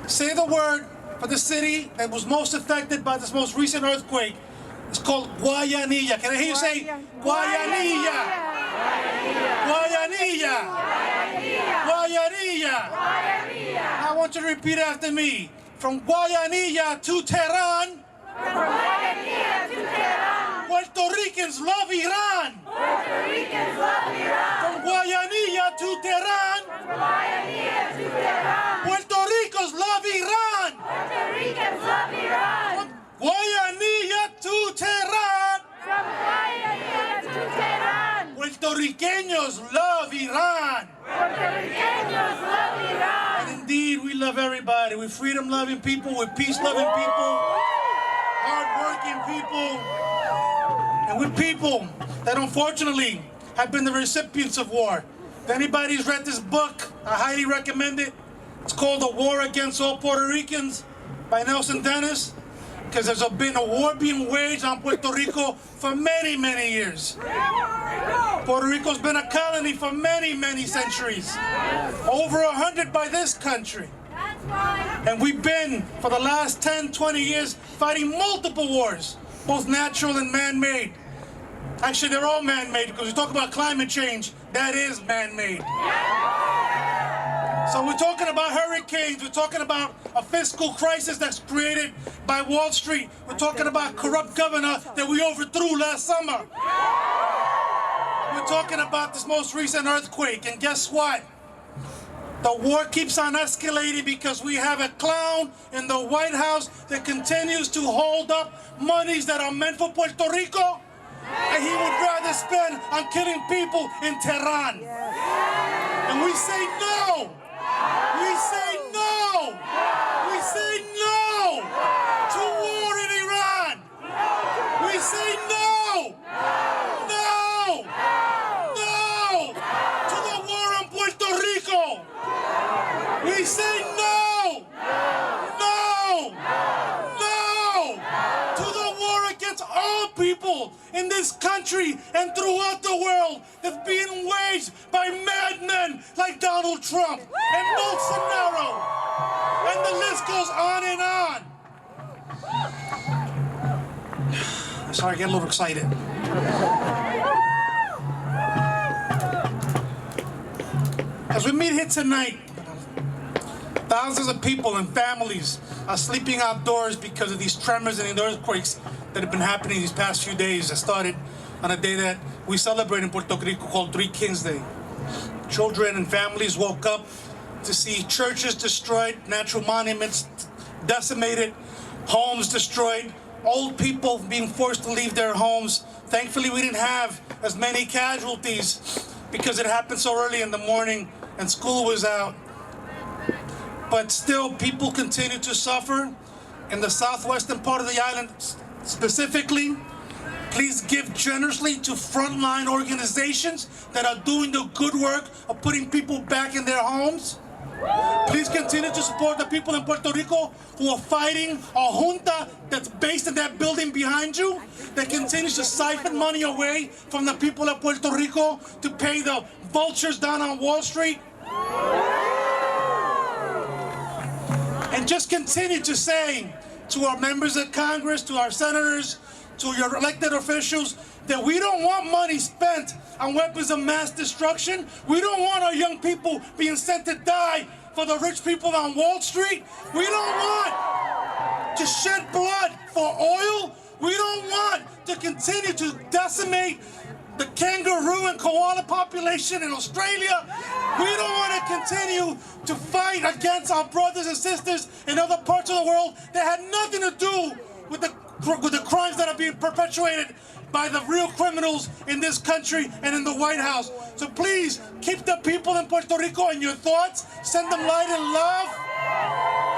Say the word for the city that was most affected by this most recent earthquake. It's called Guayanilla. Can I hear you say Guayanilla? Guayanilla. Guayanilla. Guayanilla. I want you to repeat after me. From Guayanilla to Tehran. From Guayanilla to Tehran. Puerto Ricans love Iran. Puerto Ricans love Iran. From Guayanilla to Tehran. From Guayanilla to Tehran. Puerto Ricans love Iran. Puerto Ricans love Iran. From Guayanilla to Tehran. From Guayanilla to Tehran. Puerto Ricanos love Iran. Puerto Ricanos love Iran. And indeed, we love everybody. We're freedom-loving people. We're peace-loving people. Hard-working people. And we're people that unfortunately have been the recipients of war. If anybody's read this book, I highly recommend it. It's called A War Against All Puerto Ricans by Nelson Dennis, because there's been a war being waged on Puerto Rico for many, many years. Puerto Rico's been a colony for many, many centuries. Over 100 by this country. And we've been, for the last 10, 20 years, fighting multiple wars, both natural and man-made. Actually, they're all man-made, because we talk about climate change, that is man-made. So we're talking about hurricanes, we're talking about a fiscal crisis that's created by Wall Street, we're talking about corrupt governor that we overthrew last summer. We're talking about this most recent earthquake, and guess what? The war keeps on escalating because we have a clown in the White House that continues to hold up monies that are meant for Puerto Rico, and he would rather spend on killing people in Tehran. And we say no. We say no. We say no to war in Iran. We say no. No. No to the war in Puerto Rico. We say no. No. No to the war against all people in this country and throughout the world that's being waged by madmen like Donald Trump and Bolsonaro. And the list goes on and on. Sorry, I get a little excited. As we meet here tonight, thousands of people and families are sleeping outdoors because of these tremors and earthquakes that have been happening these past few days. That started on a day that we celebrate in Puerto Rico called Three Kings Day. Children and families woke up to see churches destroyed, natural monuments decimated, homes destroyed, old people being forced to leave their homes. Thankfully, we didn't have as many casualties because it happened so early in the morning and school was out. But still, people continue to suffer in the southwestern part of the island specifically. Please give generously to frontline organizations that are doing the good work of putting people back in their homes. Please continue to support the people in Puerto Rico who are fighting a junta that's based in that building behind you that continues to siphon money away from the people of Puerto Rico to pay the vultures down on Wall Street. And just continue to say to our members of Congress, to our senators, to your elected officials, that we don't want money spent on weapons of mass destruction. We don't want our young people being sent to die for the rich people on Wall Street. We don't want to shed blood for oil. We don't want to continue to decimate the kangaroo and koala population in Australia. We don't want to continue to fight against our brothers and sisters in other parts of the world that had nothing to do with the crimes that are being perpetuated by the real criminals in this country and in the White House. So please, keep the people in Puerto Rico in your thoughts. Send them light and love.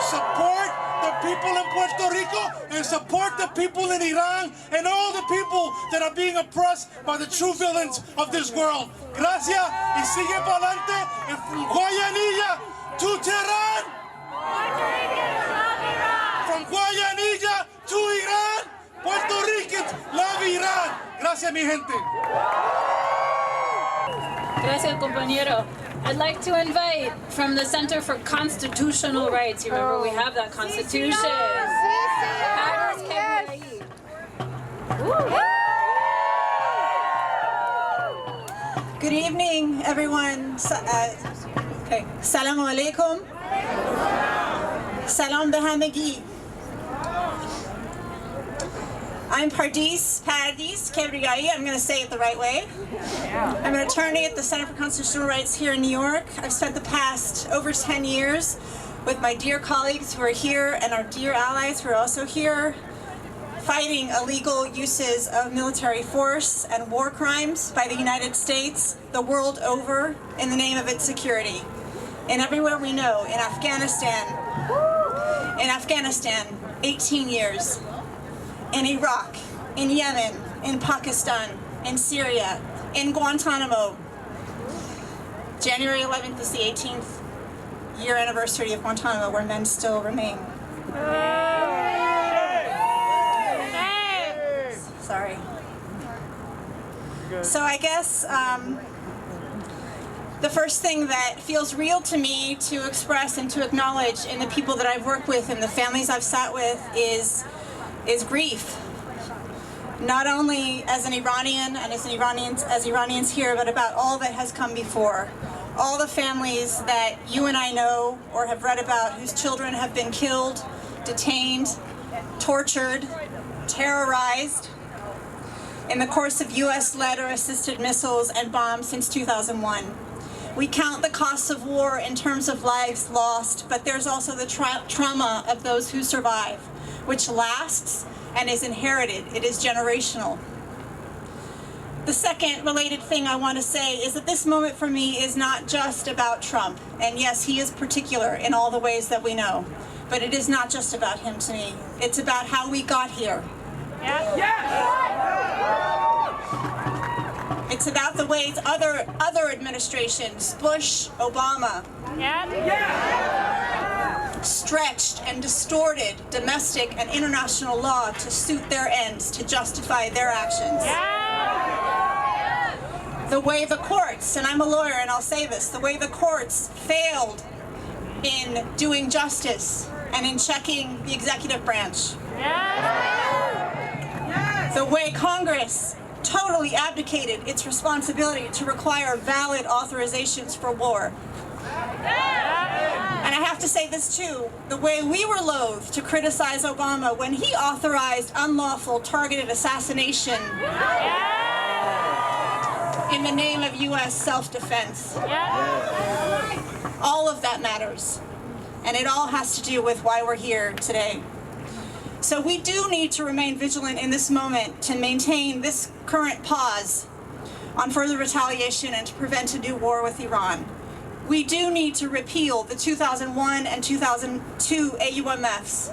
Support the people in Puerto Rico and support the people in Iran and all the people that are being oppressed by the true villains of this world. Gracias y sigue para adelante. And from Guayanilla to Tehran. From Guayanilla to Iran. Puerto Ricans love Iran. Gracias, mi gente. Gracias, compañero. I'd like to invite from the Center for Constitutional Rights. You remember we have that Constitution. Good evening, everyone. Okay. Salam alaikum. Salam be hamagi. I'm Paradis Kebrigai. I'm going to say it the right way. I'm an attorney at the Center for Constitutional Rights here in New York. I've spent the past over 10 years with my dear colleagues who are here and our dear allies who are also here, fighting illegal uses of military force and war crimes by the United States the world over in the name of its security. And everywhere we know, in Afghanistan, 18 years. In Iraq, in Yemen, in Pakistan, in Syria, in Guantanamo. January 11th is the 18th year anniversary of Guantanamo, where men still remain. Sorry. So I guess the first thing that feels real to me to express and to acknowledge in the people that I've worked with and the families I've sat with is grief. Not only as an Iranian and as Iranians here, but about all that has come before. All the families that you and I know or have read about whose children have been killed, detained, tortured, terrorized in the course of US-led or assisted missiles and bombs since 2001. We count the costs of war in terms of lives lost, but there's also the trauma of those who survive, which lasts and is inherited. It is generational. The second related thing I want to say is that this moment for me is not just about Trump. And yes, he is particular in all the ways that we know. But it is not just about him to me. It's about how we got here. It's about the ways other administrations, Bush, Obama, stretched and distorted domestic and international law to suit their ends, to justify their actions. The way the courts, and I'm a lawyer and I'll say this, the way the courts failed in doing justice and in checking the executive branch. The way Congress totally abdicated its responsibility to require valid authorizations for war. And I have to say this too, the way we were loath to criticize Obama when he authorized unlawful targeted assassination in the name of U.S. self-defense. All of that matters. And it all has to do with why we're here today. So we do need to remain vigilant in this moment to maintain this current pause on further retaliation and to prevent a new war with Iran. We do need to repeal the 2001 and 2002 AUMFs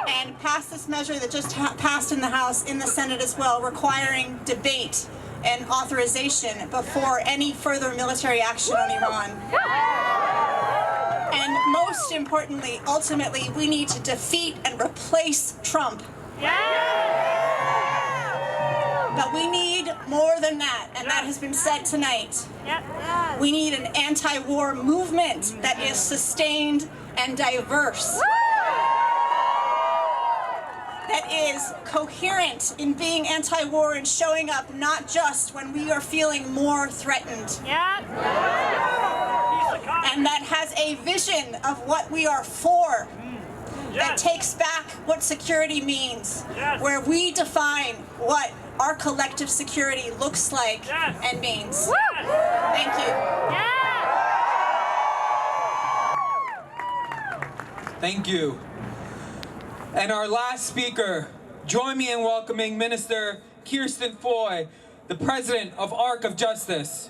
and pass this measure that just passed in the House, in the Senate as well, requiring debate and authorization before any further military action on Iran. And most importantly, ultimately, we need to defeat and replace Trump. But we need more than that, and that has been said tonight. We need an anti-war movement that is sustained and diverse. That is coherent in being anti-war and showing up not just when we are feeling more threatened. And that has a vision of what we are for, that takes back what security means, where we define what our collective security looks like and means. Thank you. Thank you. And our last speaker, join me in welcoming Minister Kirsten Foy, the President of Arc of Justice.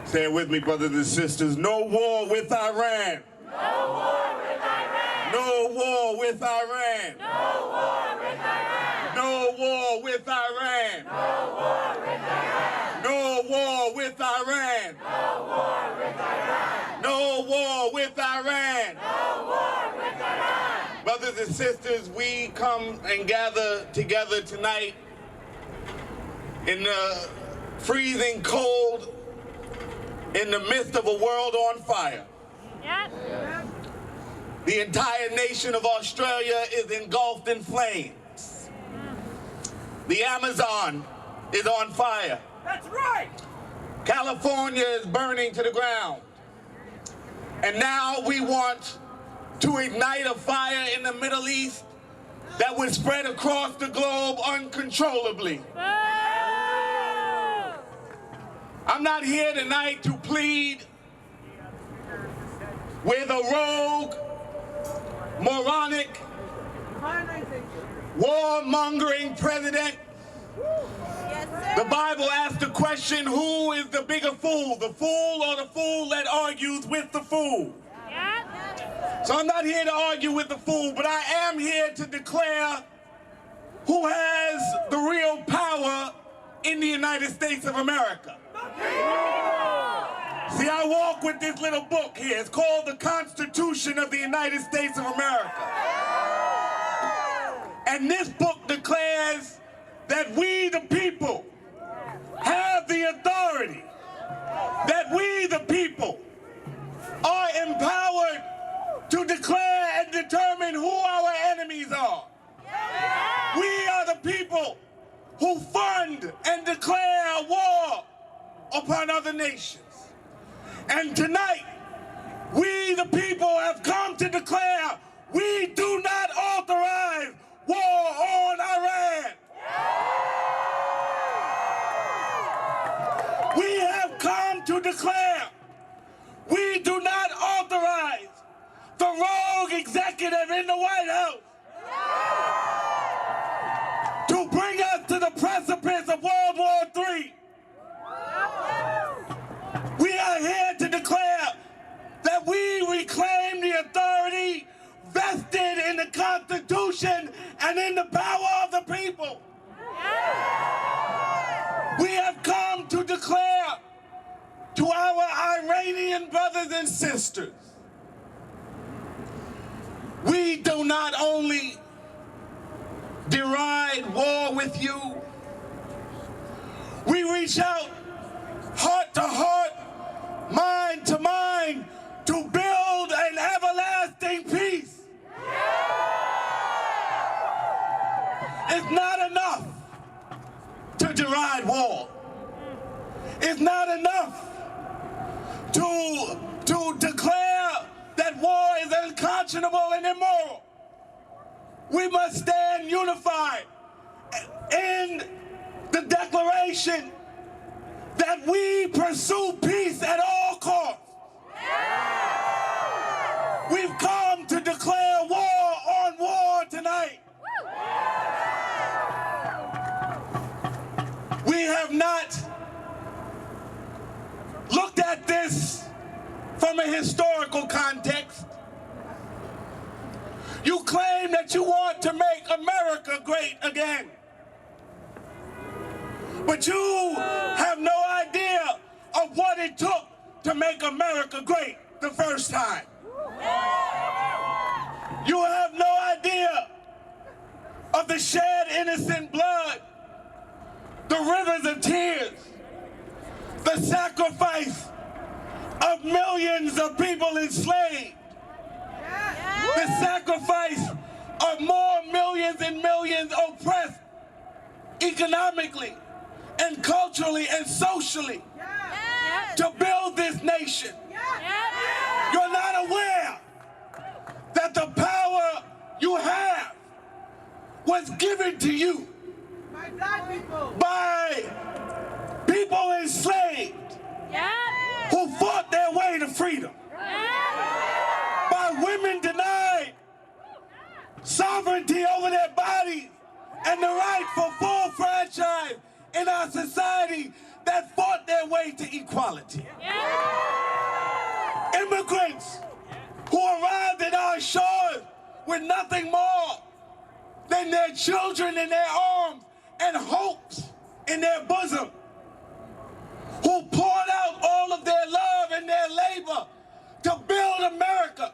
Say it with me, brothers and sisters. No war with Iran. No war with Iran. No war with Iran. No war with Iran. No war with Iran. No war with Iran. No war with Iran. No war with Iran. No war with Iran. No war with Iran. Brothers and sisters, we come and gather together tonight in the freezing cold, in the midst of a world on fire. The entire nation of Australia is engulfed in flames. The Amazon is on fire. That's right. California is burning to the ground. And now we want to ignite a fire in the Middle East that would spread across the globe uncontrollably. I'm not here tonight to plead with a rogue, moronic, warmongering president. The Bible asks the question, who is the bigger fool, the fool or the fool that argues with the fool? So I'm not here to argue with the fool, but I am here to declare who has the real power in the United States of America. See, I walk with this little book here. It's called the Constitution of the United States of America. And this book declares that we, the people, have the authority, that we, the people, are empowered to declare and determine who our enemies are. We are the people who fund and declare war upon other nations. And tonight, we, the people, have come to declare we do not authorize war on Iran. declare we do not authorize the rogue executive in the White House to bring us to the precipice of World War III. We are here to declare that we reclaim the authority vested in the Constitution and in the power of the people. We have come to declare to our Iranian brothers and sisters, we do not only deride war with you, we reach out heart to heart, mind to mind, to build an everlasting peace. It's not enough to deride war. It's not enough to declare that war is unconscionable and immoral. We must stand unified in the declaration that we pursue peace at all costs. We've come to declare war on war tonight. We have not looked at this from a historical context. You claim that you want to make America great again, but you have no idea of what it took to make America great the first time. You have no idea of the shed innocent blood, the rivers of tears, the sacrifice of millions of people enslaved, the sacrifice of more millions and millions oppressed economically and culturally and socially to build this nation. You're not aware that the power you have was given to you by people enslaved who fought their way to freedom, by women denied sovereignty over their bodies and the right for full franchise in our society that fought their way to equality. Immigrants who arrived at our shores with nothing more than their children in their arms and hopes in their bosom, who poured out all of their love and their labor to build America.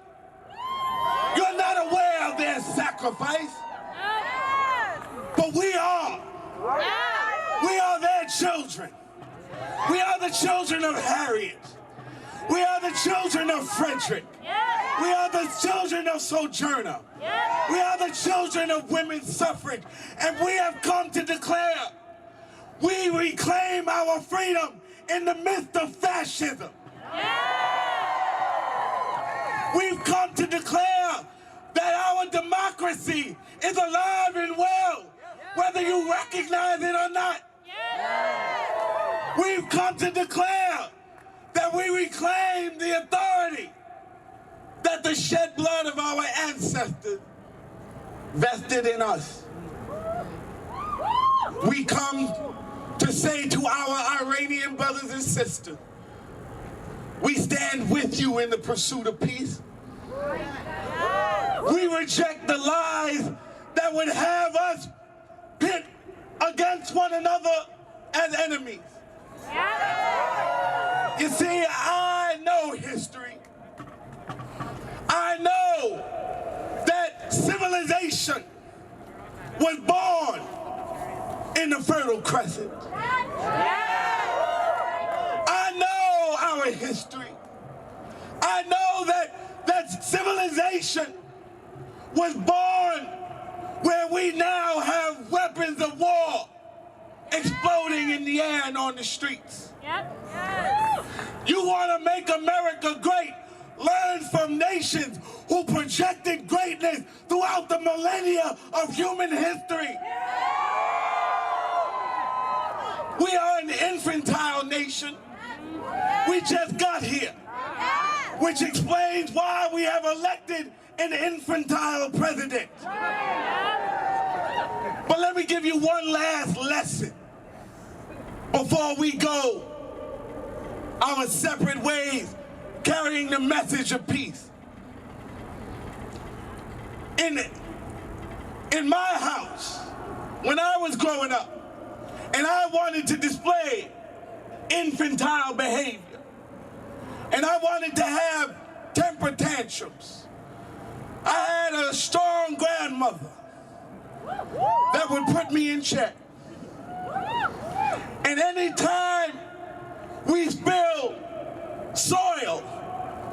You're not aware of their sacrifice, but we are. We are their children. We are the children of Harriet. We are the children of Frederick. We are the children of Sojourner. We are the children of women's suffrage. And we have come to declare we reclaim our freedom in the midst of fascism. We've come to declare that our democracy is alive and well, whether you recognize it or not. We've come to declare that we reclaim the authority that the shed blood of our ancestors vested in us. We come to say to our Iranian brothers and sisters, we stand with you in the pursuit of peace. We reject the lies that would have us pit against one another as enemies. You see, I know history. I know that civilization was born in the Fertile Crescent. I know our history. I know that civilization was born where we now have weapons of war exploding in the air and on the streets. You want to make America great? Learn from nations who projected greatness throughout the millennia of human history. We are an infantile nation. election. We just got here, which explains why we have elected an infantile president. But let me give you one last lesson before we go our separate ways, carrying the message of peace. In my house, when I was growing up, and I wanted to display infantile behavior, and I wanted to have temper tantrums, I had a strong grandmother that would put me in check. And anytime we spilled soil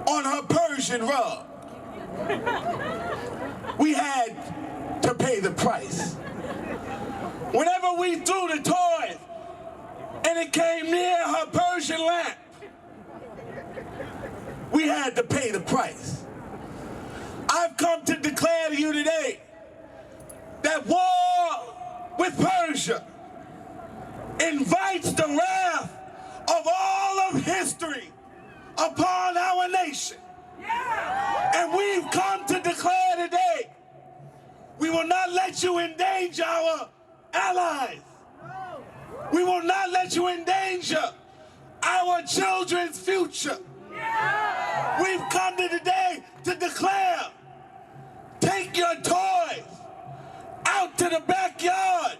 on her Persian rug, we had to pay the price. Whenever we threw the toys and it came near her Persian lamp, we had to pay the price. I've come to declare to you today that war with Persia invites the wrath of all of history upon our nation. And we've come to declare today, we will not let you endanger our allies. We will not let you endanger our children's future. We've come to today to declare, take your toys out to the backyard,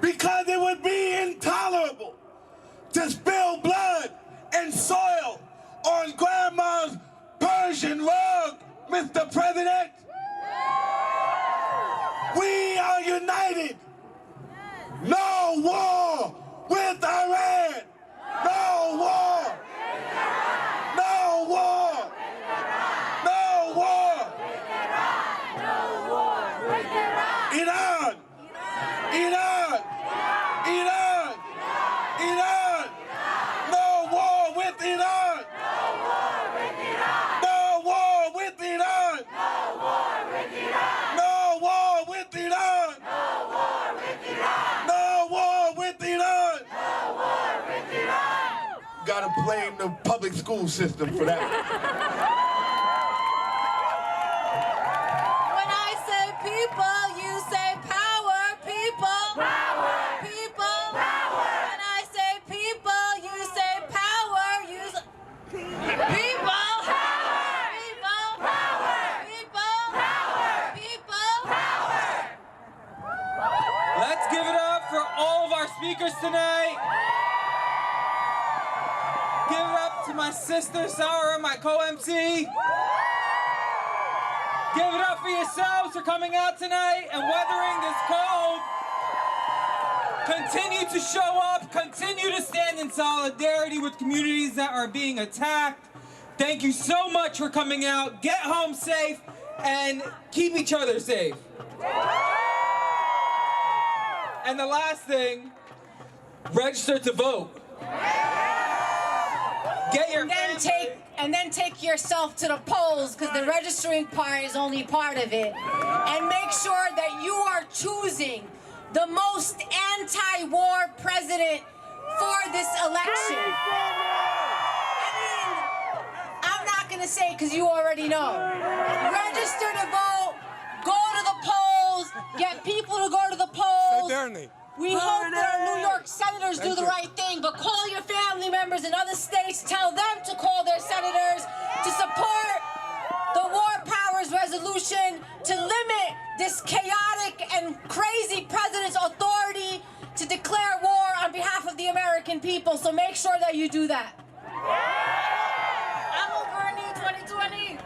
because it would be intolerable to spill blood and soil on Grandma's Persian rug, Mr. President. We are united. No war with Iran. No war. No war. No war. Iran. Iran. Iran. Iran. No war with Iran. No war with Iran. No war with Iran. No war with Iran. Gotta blame the public school system for that. When I say people, you say power, people. Power. People. Power. When I say people, you say power, you say people. Power. People. Power. People. Power. People. Power. Let's give it up for all of our speakers tonight. Give it up to my sister, Sarsour, my co-MC. Give it up for yourselves for coming out tonight and weathering this cold. Continue to show up. Continue to stand in solidarity with communities that are being attacked. Thank you so much for coming out. Get home safe and keep each other safe. And the last thing, register to vote. Get your and then take yourself to the polls, because the registering part is only part of it. And make sure that you are choosing the most anti-war president for this election. I mean, I'm not gonna say because you already know. Register to vote, go to the polls, get people to go to the polls. We hope that our New York senators do the right thing, but call your family members in other states, tell them to call their senators to support the War Powers Resolution to limit this chaotic and crazy president's authority to declare war on behalf of the American people. So make sure that you do that. I'm Bernie 2020.